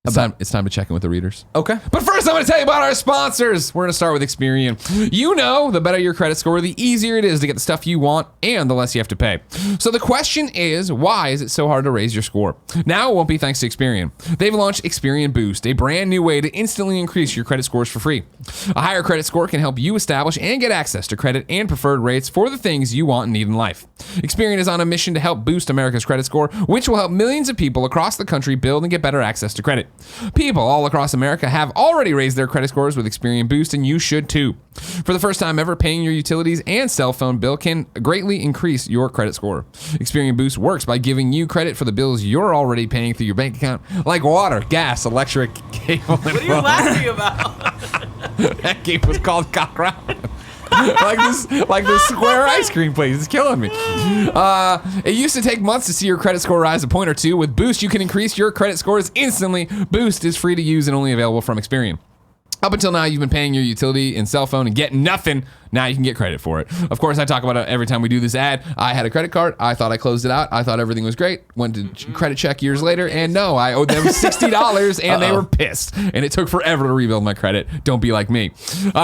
It's time to check in with the readers. Okay. But first, I'm going to tell you about our sponsors. We're going to start with Experian. You know, the better your credit score, the easier it is to get the stuff you want and the less you have to pay. So the question is, why is it so hard to raise your score? Now it won't be thanks to Experian. They've launched Experian Boost, a brand new way to instantly increase your credit scores for free. A higher credit score can help you establish and get access to credit and preferred rates for the things you want and need in life. Experian is on a mission to help boost America's credit score, which will help millions of people across the country build and get better access to credit. People all across America have already raised their credit scores with Experian Boost, and you should too. For the first time ever, paying your utilities and cell phone bill can greatly increase your credit score. Experian Boost works by giving you credit for the bills you're already paying through your bank account, like water, gas, electric, cable, and What are you laughing about? That game was called Cockroach. like this square ice cream place. It's killing me. It used to take months to see your credit score rise a point or two. With Boost, you can increase your credit scores instantly. Boost is free to use and only available from Experian. Up until now, you've been paying your utility and cell phone and getting nothing. Now you can get credit for it. Of course, I talk about it every time we do this ad. I had a credit card. I thought I closed it out. I thought everything was great. Went to credit check years later, and no, I owed them $60, and they were pissed. And it took forever to rebuild my credit. Don't be like me.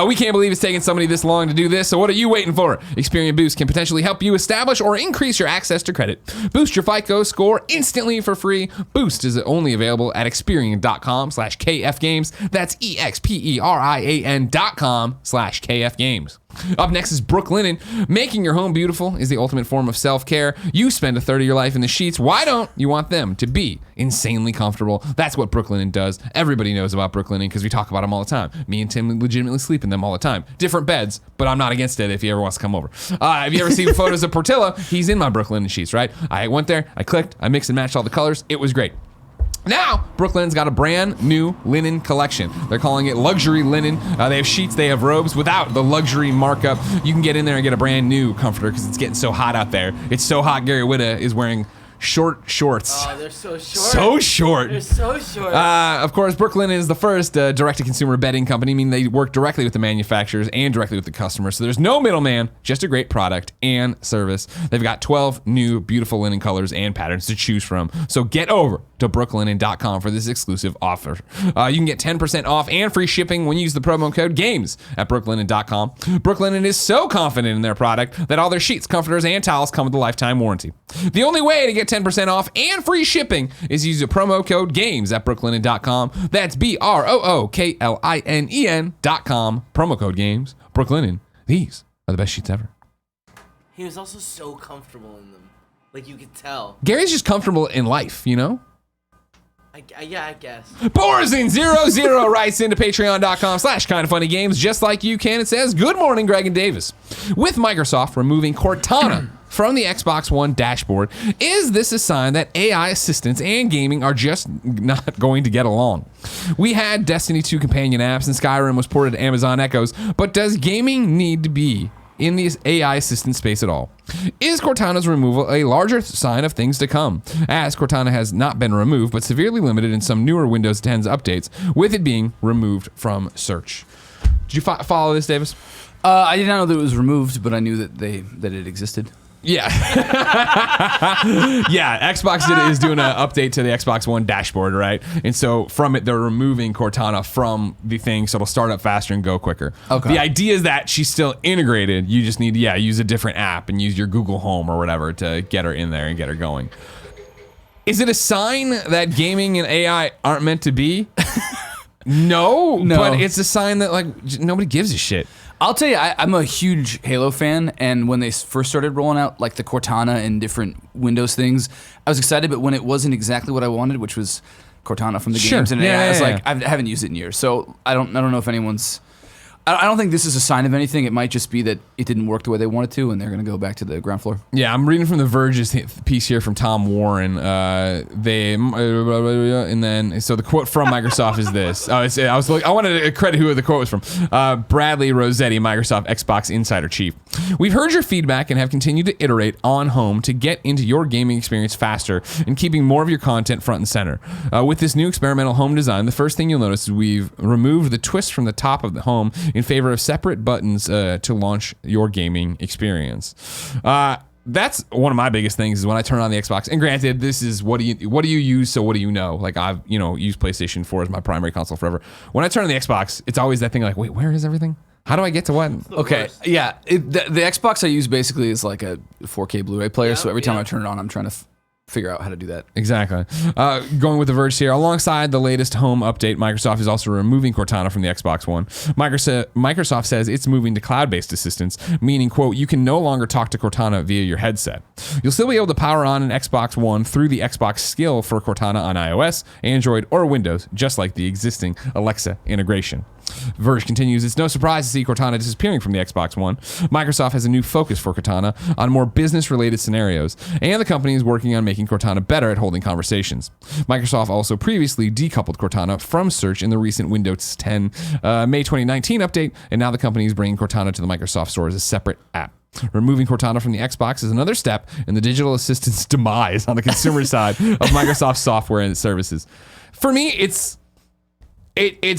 We can't believe it's taken somebody this long to do this, so what are you waiting for? Experian Boost can potentially help you establish or increase your access to credit. Boost your FICO score instantly for free. Boost is only available at Experian.com/KFgames. That's EXPERIAN.com/KFgames. Up next is Brooklinen. Making your home beautiful is the ultimate form of self-care. You spend a third of your life in the sheets. Why don't you want them to be insanely comfortable? That's what Brooklinen does. Everybody knows about Brooklinen because we talk about them all the time. Me and Tim legitimately sleep in them all the time. Different beds, but I'm not against it if he ever wants to come over. Have you ever seen photos of Portillo? He's in my Brooklinen sheets, right? I went there, I clicked, I mixed and matched all the colors. It was great. Now, Brooklinen's got a brand new linen collection. They're calling it luxury linen. They have sheets, they have robes without the luxury markup. You can get in there and get a brand new comforter because it's getting so hot out there. It's so hot, Gary Whitta is wearing short shorts. Oh, they're so short. So short. They're so short. Of course, Brooklinen is the first direct-to-consumer bedding company, meaning they work directly with the manufacturers and directly with the customers. So there's no middleman, just a great product and service. They've got 12 new beautiful linen colors and patterns to choose from. So get over to brooklinen.com for this exclusive offer. You can get 10% off and free shipping when you use the promo code GAMES at brooklinen.com. Brooklinen is so confident in their product that all their sheets, comforters, and towels come with a lifetime warranty. The only way to get 10% off and free shipping is use the promo code GAMES at brooklinen.com. That's BROOKLINEN.com. Promo code GAMES. Brooklinen. These are the best sheets ever. He was also so comfortable in them. Like, you could tell. Gary's just comfortable in life, you know? Yeah, I guess. Borzin00 writes into patreon.com/kindoffunnygames just like you can. It says, good morning, Greg and Davis. With Microsoft removing Cortana from the Xbox One dashboard, is this a sign that AI assistants and gaming are just not going to get along? We had Destiny 2 companion apps and Skyrim was ported to Amazon Echoes, but does gaming need to be in the AI assistant space at all? Is Cortana's removal a larger sign of things to come, as Cortana has not been removed but severely limited in some newer Windows 10's updates, with it being removed from search? Did you follow this, Davis? I did not know that it was removed, but I knew that it existed. Yeah. Yeah, Xbox is doing an update to the Xbox One dashboard, right? And so from it, they're removing Cortana from the thing so it'll start up faster and go quicker. Okay. The idea is that she's still integrated. You just need to, use a different app and use your Google Home or whatever to get her in there and get her going. Is it a sign that gaming and AI aren't meant to be? No, but it's a sign that, like, nobody gives a shit. I'll tell you, I'm a huge Halo fan, and when they first started rolling out like the Cortana and different Windows things, I was excited, but when it wasn't exactly what I wanted, which was Cortana from the games and AI, I was like, I haven't used it in years, so I don't know if anyone's... I don't think this is a sign of anything. It might just be that it didn't work the way they wanted to, and they're going to go back to the ground floor. Yeah, I'm reading from The Verge's piece here from Tom Warren. And then, so the quote from Microsoft is this. I wanted to credit who the quote was from. Bradley Rossetti, Microsoft Xbox Insider Chief. We've heard your feedback and have continued to iterate on Home to get into your gaming experience faster and keeping more of your content front and center. With this new experimental home design, the first thing you'll notice is we've removed the twist from the top of the home in favor of separate buttons to launch your gaming experience. that's one of my biggest things is when I turn on the Xbox. And granted, this is what do you use? So what do you know? Like I've used PlayStation 4 as my primary console forever. When I turn on the Xbox, it's always that thing like, wait, where is everything? How do I get to what? Okay, yeah. The Xbox I use basically is like a 4K Blu-ray player. So every time I turn it on, I'm trying to figure out how to do that. Exactly. Going with The Verge here. Alongside the latest home update, Microsoft is also removing Cortana from the Xbox One. Microsoft says it's moving to cloud-based assistance, meaning, quote, you can no longer talk to Cortana via your headset. You'll still be able to power on an Xbox One through the Xbox skill for Cortana on iOS, Android, or Windows, just like the existing Alexa integration. Verge continues, it's no surprise to see Cortana disappearing from the Xbox One. Microsoft has a new focus for Cortana on more business-related scenarios, and the company is working on making Cortana better at holding conversations. Microsoft also previously decoupled Cortana from search in the recent Windows 10 May 2019 update, and now the company is bringing Cortana to the Microsoft Store as a separate app. Removing Cortana from the Xbox is another step in the digital assistant's demise on the consumer side of Microsoft software and services. For me, it's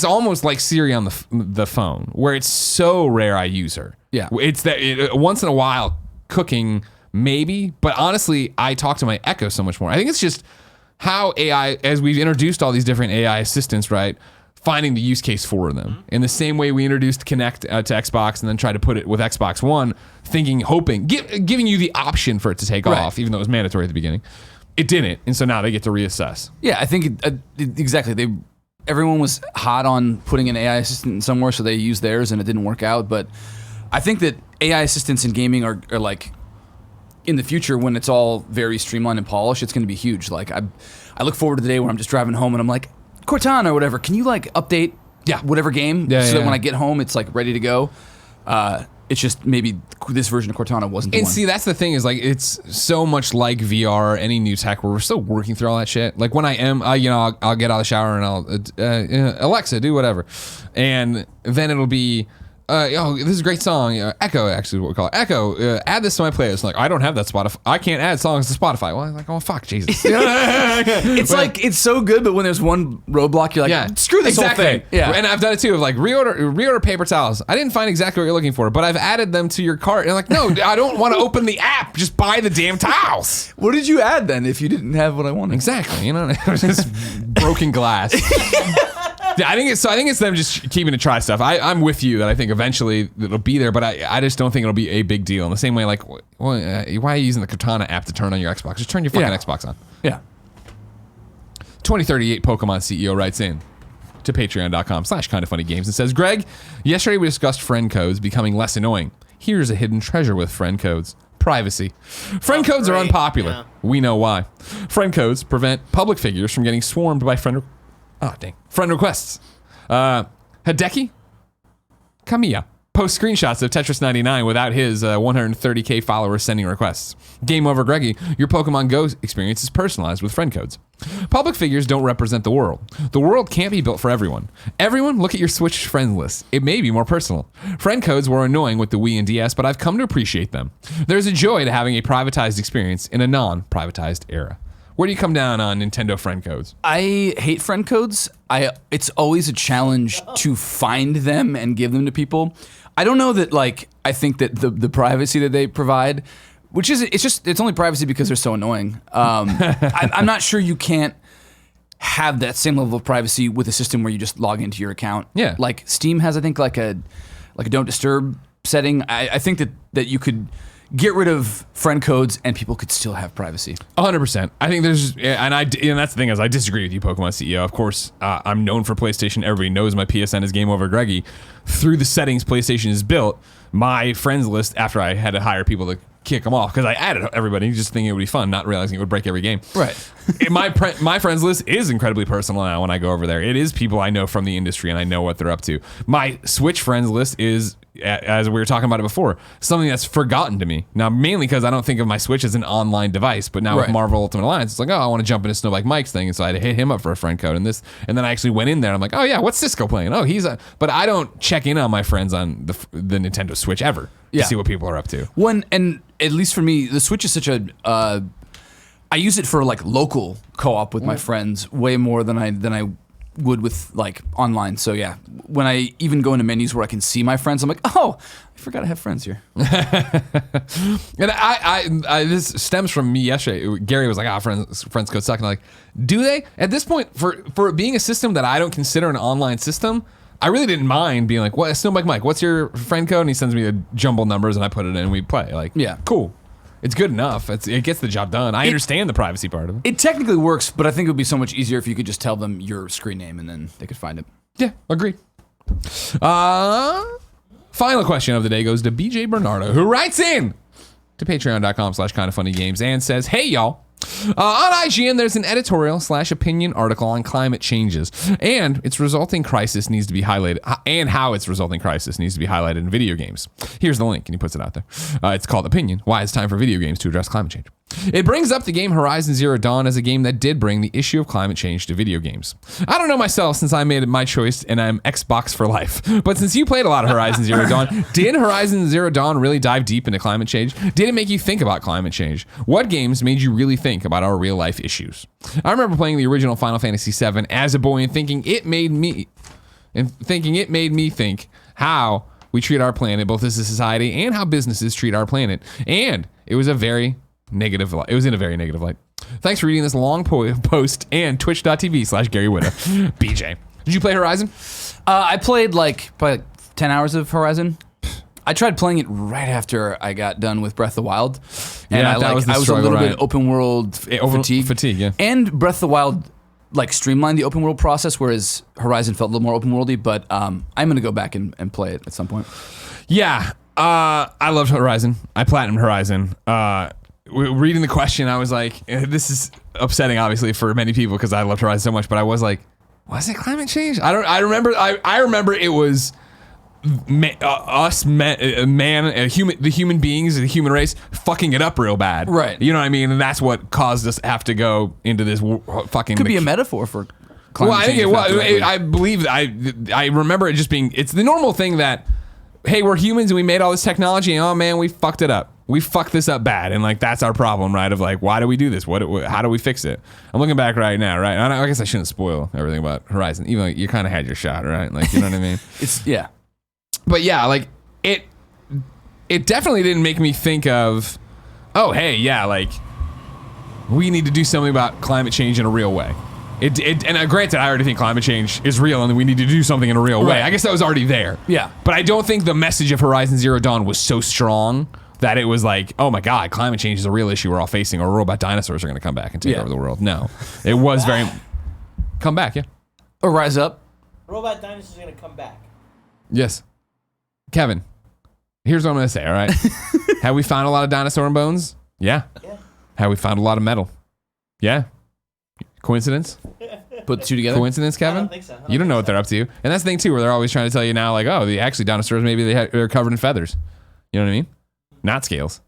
almost like Siri on the phone, where it's so rare I use her. Yeah. It's that once in a while, cooking maybe, but honestly, I talk to my Echo so much more. I think it's just how AI, as we've introduced all these different AI assistants, right, finding the use case for them. In the same way we introduced Kinect to Xbox and then tried to put it with Xbox One, hoping, giving you the option for it to take off, even though it was mandatory at the beginning. It didn't, and so now they get to reassess. Yeah, I think exactly. Everyone was hot on putting an AI assistant somewhere, so they used theirs, and it didn't work out. But I think that AI assistants in gaming are like, in the future, when it's all very streamlined and polished, it's going to be huge. Like I look forward to the day where I'm just driving home and I'm like, Cortana or whatever, can you like update whatever game that when I get home it's like ready to go? It's just maybe this version of Cortana wasn't the one. And see, that's the thing is like it's so much like VR or any new tech where we're still working through all that shit. Like when I am, I'll get out of the shower and I'll Alexa, do whatever, and then it'll be. This is a great song. Echo, actually, is what we call it. Echo, add this to my playlist. Like, I don't have that Spotify. I can't add songs to Spotify. Well, I'm like, oh, fuck, Jesus. It's like, it's so good, but when there's one roadblock, you're like, screw this whole thing. Yeah. And I've done it too, of like, reorder paper towels. I didn't find exactly what you're looking for, but I've added them to your cart. And I'm like, no, I don't want to open the app. Just buy the damn towels. What did you add then if you didn't have what I wanted? Exactly. It was just broken glass. Yeah, I think it's them just keeping to try stuff. I'm with you that I think eventually it'll be there, but I just don't think it'll be a big deal. In the same way, like, why are you using the Cortana app to turn on your Xbox? Just turn your fucking Xbox on. Yeah. 2038 Pokemon CEO writes in to patreon.com/kindafunnygames and says, Greg, yesterday we discussed friend codes becoming less annoying. Here's a hidden treasure with friend codes. Privacy. Friend codes are unpopular. Yeah. We know why. Friend codes prevent public figures from getting swarmed by friend requests. Hideki Kamiya posts screenshots of Tetris 99 without his 130k followers sending requests. Game over, Greggy. Your Pokemon Go experience is personalized with friend codes. Public figures don't represent the world. The world can't be built for everyone. Everyone, look at your Switch friend list. It may be more personal. Friend codes were annoying with the Wii and DS, but I've come to appreciate them. There's a joy to having a privatized experience in a non-privatized era. Where do you come down on Nintendo friend codes? I hate friend codes. It's always a challenge to find them and give them to people. I don't know that, like, I think that the privacy that they provide, which is, it's only privacy because they're so annoying. I'm not sure you can't have that same level of privacy with a system where you just log into your account. Yeah. Like Steam has, I think, like a don't disturb setting. I think that you could get rid of friend codes and people could still have privacy. 100%. I think and that's the thing is I disagree with you, Pokemon CEO. Of course, I'm known for PlayStation. Everybody knows my PSN is Game Over Greggy. Through the settings PlayStation is built, my friends list, after I had to hire people to kick them off, because I added everybody just thinking it would be fun, not realizing it would break every game. Right. My friends list is incredibly personal now when I go over there. It is people I know from the industry and I know what they're up to. My Switch friends list is, as we were talking about it before, something that's forgotten to me. Now, mainly because I don't think of my Switch as an online device, but now with Marvel Ultimate Alliance, it's like, oh, I want to jump into Snowbike Mike's thing, and so I had to hit him up for a friend code and this, and then I actually went in there and I'm like, oh yeah, what's Cisco playing? Oh, but I don't check in on my friends on the Nintendo Switch ever to see what people are up to. And at least for me, the Switch is such a, I use it for like local co-op with my friends way more than I would with like online. So yeah, when I even go into menus where I can see my friends, I'm like, oh, I forgot I have friends here. And I this stems from me yesterday. Gary was like, friends code suck. And I'm like, do they? At this point, for it being a system that I don't consider an online system, I really didn't mind being like, what, Snowbike Mike, what's your friend code? And he sends me the jumbled numbers and I put it in and we play. Like, yeah, cool. It's good enough. It gets the job done. I understand the privacy part of it. It technically works, but I think it would be so much easier if you could just tell them your screen name and then they could find it. Yeah, agreed. Final question of the day goes to BJ Bernardo, who writes in to patreon.com/kindoffunnygames and says, hey, y'all. On IGN, there's an editorial/opinion article on climate changes and its resulting crisis needs to be highlighted, and how its resulting crisis needs to be highlighted in video games. Here's the link, and he puts it out there. It's called Opinion: Why It's Time for Video Games to Address Climate Change. It brings up the game Horizon Zero Dawn as a game that did bring the issue of climate change to video games. I don't know myself since I made it my choice and I'm Xbox for life. But since you played a lot of Horizon Zero Dawn, did Horizon Zero Dawn really dive deep into climate change? Did it make you think about climate change? What games made you really think about our real life issues? I remember playing the original Final Fantasy VII as a boy and thinking it made me think how we treat our planet, both as a society and how businesses treat our planet. And it was a very negative light. It was in a very negative light. Thanks for reading this long post and twitch.tv/Gary Witta. BJ, did you play Horizon? I played probably 10 hours of Horizon. I tried playing it right after I got done with Breath of the Wild. And Yeah, I was a little bit open world fatigue. Yeah. And Breath of the Wild streamlined the open world process, whereas Horizon felt a little more open worldy, but I'm going to go back and play it at some point. Yeah. I loved Horizon. I platinumed Horizon. Reading the question, I was like, this is upsetting, obviously, for many people because I loved Horizon so much. But I was like, was it climate change? I remember it was the human beings, the human race, fucking it up real bad. Right. You know what I mean? And that's what caused us to have to go into this fucking. Could be a metaphor for climate well, I think change. it was. I believe. I remember it just being. It's the normal thing that, hey, we're humans and we made all this technology, and oh man, we fucked it up. We fucked this up bad, and like that's our problem, right? Of like, why do we do this? How do we fix it? I'm looking back right now, right? I guess I shouldn't spoil everything about Horizon, even though you kind of had your shot, right? Like, you know what I mean? Yeah. But yeah, like it definitely didn't make me think of, oh hey, yeah, like we need to do something about climate change in a real way. And granted, I already think climate change is real and we need to do something in a real way. I guess that was already there. Yeah. But I don't think the message of Horizon Zero Dawn was so strong that it was like, oh my God, climate change is a real issue we're all facing, or robot dinosaurs are going to come back and take over the world. No, it was very come back, yeah. Or rise up. Robot dinosaurs are going to come back. Yes. Kevin, here's what I'm going to say, all right? Have we found a lot of dinosaur bones? Yeah. Have we found a lot of metal? Yeah. Coincidence? Put the two together? Coincidence, Kevin? I don't think so. You don't know what they're up to. And that's the thing, too, where they're always trying to tell you now, like, oh, actually dinosaurs, maybe they're covered in feathers. You know what I mean? Not scales.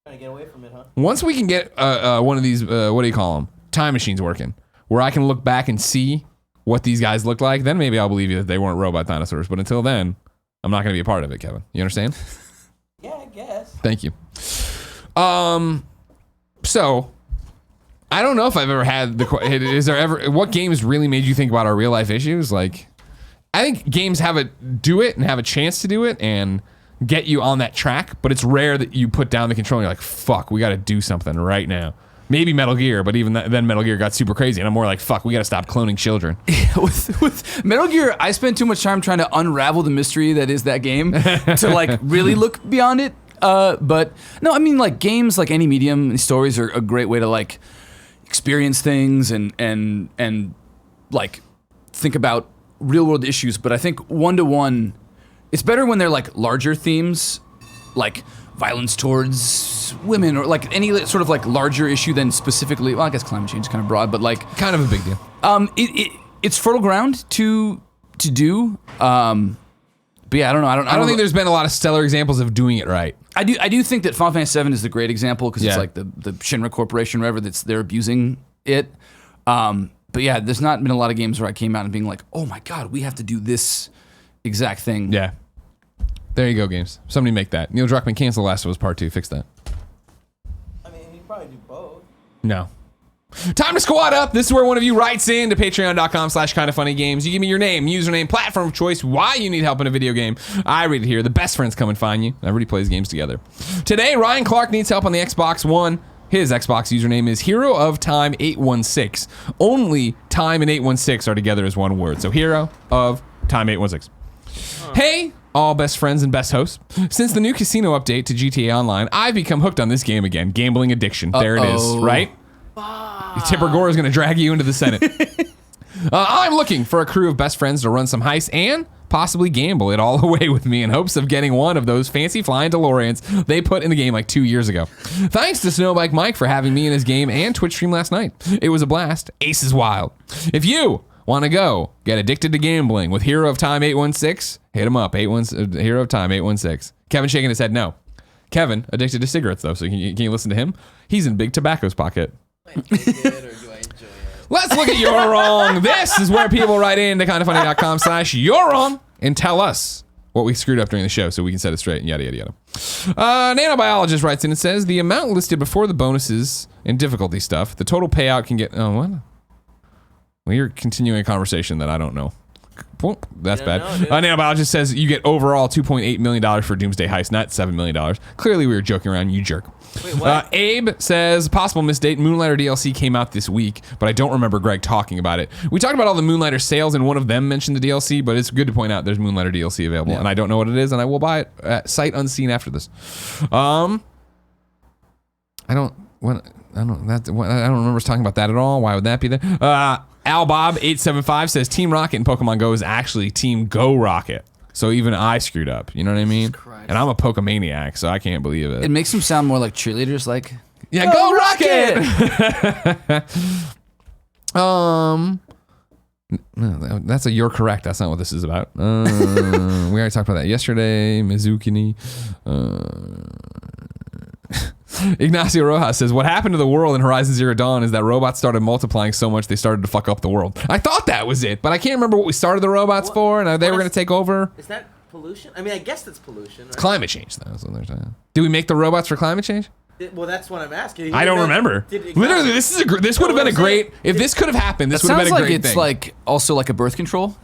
Trying to get away from it, huh? Once we can get one of these, what do you call them? Time machines working, where I can look back and see what these guys look like, then maybe I'll believe you that they weren't robot dinosaurs. But until then, I'm not going to be a part of it, Kevin. You understand? Yeah, I guess. Thank you. So, I don't know if I've ever had what games really made you think about our real life issues? Like, I think games do it and have a chance to do it and get you on that track, but it's rare that you put down the control and you're like, fuck, we got to do something right now. Maybe Metal Gear, but even then Metal Gear got super crazy, and I'm more like, fuck, we got to stop cloning children. with Metal Gear, I spent too much time trying to unravel the mystery that is that game to like really look beyond it. But no, I mean, like games, like any medium, stories are a great way to like experience things and like think about real world issues. But I think one-to-one, it's better when they're like larger themes, like violence towards women, or like any sort of like larger issue than specifically, well, I guess climate change is kind of broad, but like kind of a big deal. It's fertile ground to do. But yeah, I don't know. I don't think there's been a lot of stellar examples of doing it right. I do think that Final Fantasy VII is the great example because it's like the Shinra Corporation, whatever, they're abusing it. But yeah, there's not been a lot of games where I came out and being like, oh my God, we have to do this exact thing. Yeah. There you go, games. Somebody make that. Neil Druckmann, cancel Last of Us Part 2. Fix that. I mean, you probably do both. No. Time to squad up. This is where one of you writes in to patreon.com/kindoffunnygames. You give me your name, username, platform of choice, why you need help in a video game. I read it here. The best friends come and find you. Everybody plays games together. Today, Ryan Clark needs help on the Xbox One. His Xbox username is Hero of Time 816. Only Time and 816 are together as one word. So Hero of Time 816. Hey, all best friends and best hosts. Since the new casino update to GTA Online, I've become hooked on this game again. Gambling addiction. There it is, right? Tipper Gore is going to drag you into the Senate. I'm looking for a crew of best friends to run some heists and possibly gamble it all away with me in hopes of getting one of those fancy flying DeLoreans they put in the game like 2 years ago. Thanks to Snowbike Mike for having me in his game and Twitch stream last night. It was a blast. Ace is wild. If you want to go get addicted to gambling with Hero of Time 816, hit him up. Hero of Time 816. Kevin shaking his head no. Kevin addicted to cigarettes though, so can you listen to him? He's in Big Tobacco's pocket. Let's look at You're Wrong. This is where people write in to kindoffunny.com/You're Wrong and tell us what we screwed up during the show so we can set it straight and yada, yada, yada. Nano Biologist writes in and says, the amount listed before the bonuses and difficulty stuff, the total payout can get... Oh, what? Well, you're continuing a conversation that I don't know. Well, that's bad. Nano Biologist says you get overall $2.8 million for Doomsday Heist, not $7 million. Clearly we were joking around, you jerk. Wait, what? Abe says, possible misdate, Moonlighter DLC came out this week, but I don't remember Greg talking about it. We talked about all the Moonlighter sales, and one of them mentioned the DLC, but it's good to point out there's Moonlighter DLC available, and I don't know what it is, and I will buy it at sight unseen after this. I don't remember us talking about that at all. Why would that be there? AlBob875 says Team Rocket in Pokemon Go is actually Team Go Rocket. So even I screwed up. You know what I mean? And I'm a Pokemaniac, so I can't believe it. It makes them sound more like cheerleaders, like... Yeah, Go Rocket! No, that's a you're correct. That's not what this is about. We already talked about that yesterday. Mizukini. Ignacio Rojas says, what happened to the world in Horizon Zero Dawn is that robots started multiplying so much they started to fuck up the world. I thought that was it, but I can't remember what we started the robots for, and they were going to take over. Is that pollution? I mean, I guess that's pollution. Right? It's climate change, though. That's what they're saying. Did we make the robots for climate change? Well, that's what I'm asking. I don't remember. Literally, this would have been a great... If this could have happened, this would have been a great thing. It's like also like a birth control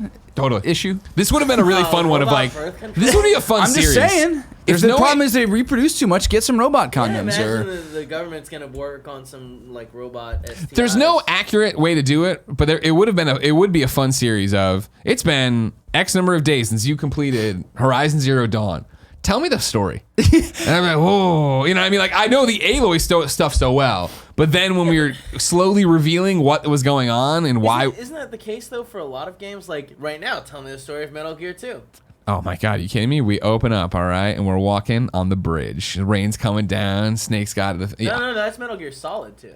issue. This would have been a really fun one of like... This would be a fun series. I'm just saying. If the problem is they reproduce too much, get some robot condoms. Imagine the government's gonna work on some like robot STIs. There's no accurate way to do it, but it would be a fun series of... It's been X number of days since you completed Horizon Zero Dawn. Tell me the story. And I'm like, whoa. You know what I mean? Like, I know the Aloy stuff so well, but then when we were slowly revealing what was going on and why... Isn't that the case, though, for a lot of games? Like, right now, tell me the story of Metal Gear 2. Oh, my God. You kidding me? We open up, all right, and we're walking on the bridge. The rain's coming down. Snake's got... No, that's Metal Gear Solid 2.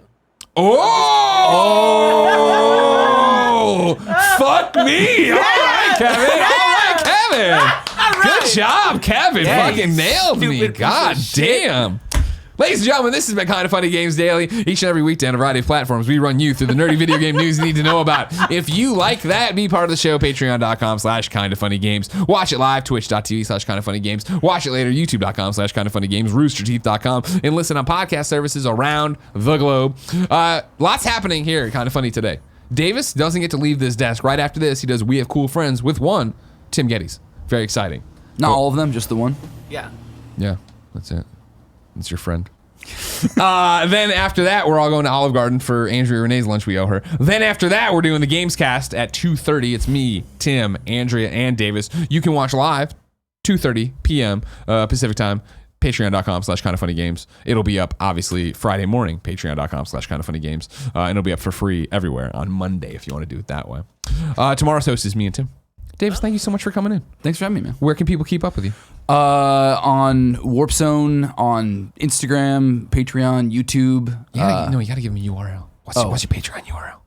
Oh! Fuck me! All right, Kevin. All right, Kevin. Good job, Kevin. Fucking nailed me. God damn. Ladies and gentlemen, this has been Kind of Funny Games Daily. Each and every weekday on a variety of platforms, we run you through the nerdy video game news you need to know about. If you like that, be part of the show, patreon.com/kindoffunnygames. Watch it live, twitch.tv/kindoffunnygames. Watch it later, youtube.com/kindoffunnygames, roosterteeth.com, and listen on podcast services around the globe. Lots happening here at Kind of Funny today. Davis doesn't get to leave this desk. Right after this, he does We Have Cool Friends with one, Tim Geddes. Very exciting. Not all of them, just the one. Yeah. Yeah, that's it. It's your friend. Then after that, we're all going to Olive Garden for Andrea Renee's lunch we owe her. Then after that, we're doing the Gamescast at 2:30. It's me, Tim, Andrea, and Davis. You can watch live, 2:30 p.m. Pacific time, patreon.com/kindoffunnygames. It'll be up, obviously, Friday morning, patreon.com/kindoffunnygames. And it'll be up for free everywhere on Monday if you want to do it that way. Tomorrow's host is me and Tim. Davis, thank you so much for coming in. Thanks for having me, man. Where can people keep up with you? On Warp Zone, on Instagram, Patreon, YouTube. You gotta give them a URL. What's your Patreon URL?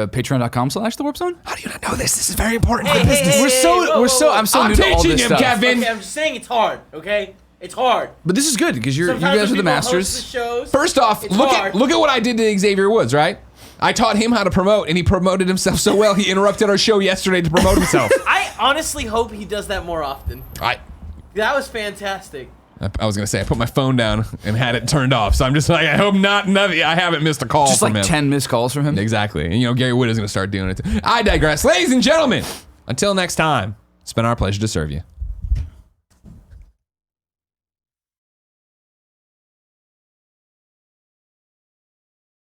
Patreon.com/The Warp Zone. How do you not know this? This is very important for business. I'm so new to all this stuff. Kevin. Okay, I'm just saying it's hard, okay? It's hard. But this is good because you guys are the masters. First off, look at what I did to Xavier Woods, right? I taught him how to promote, and he promoted himself so well, he interrupted our show yesterday to promote himself. I honestly hope he does that more often. That was fantastic. I was gonna say I put my phone down and had it turned off. So I'm just like, I hope nothing. I haven't missed a call Just from like him. 10 missed calls from him. Exactly. And Gary Wood is gonna start doing it. I digress. Ladies and gentlemen, until next time, it's been our pleasure to serve you.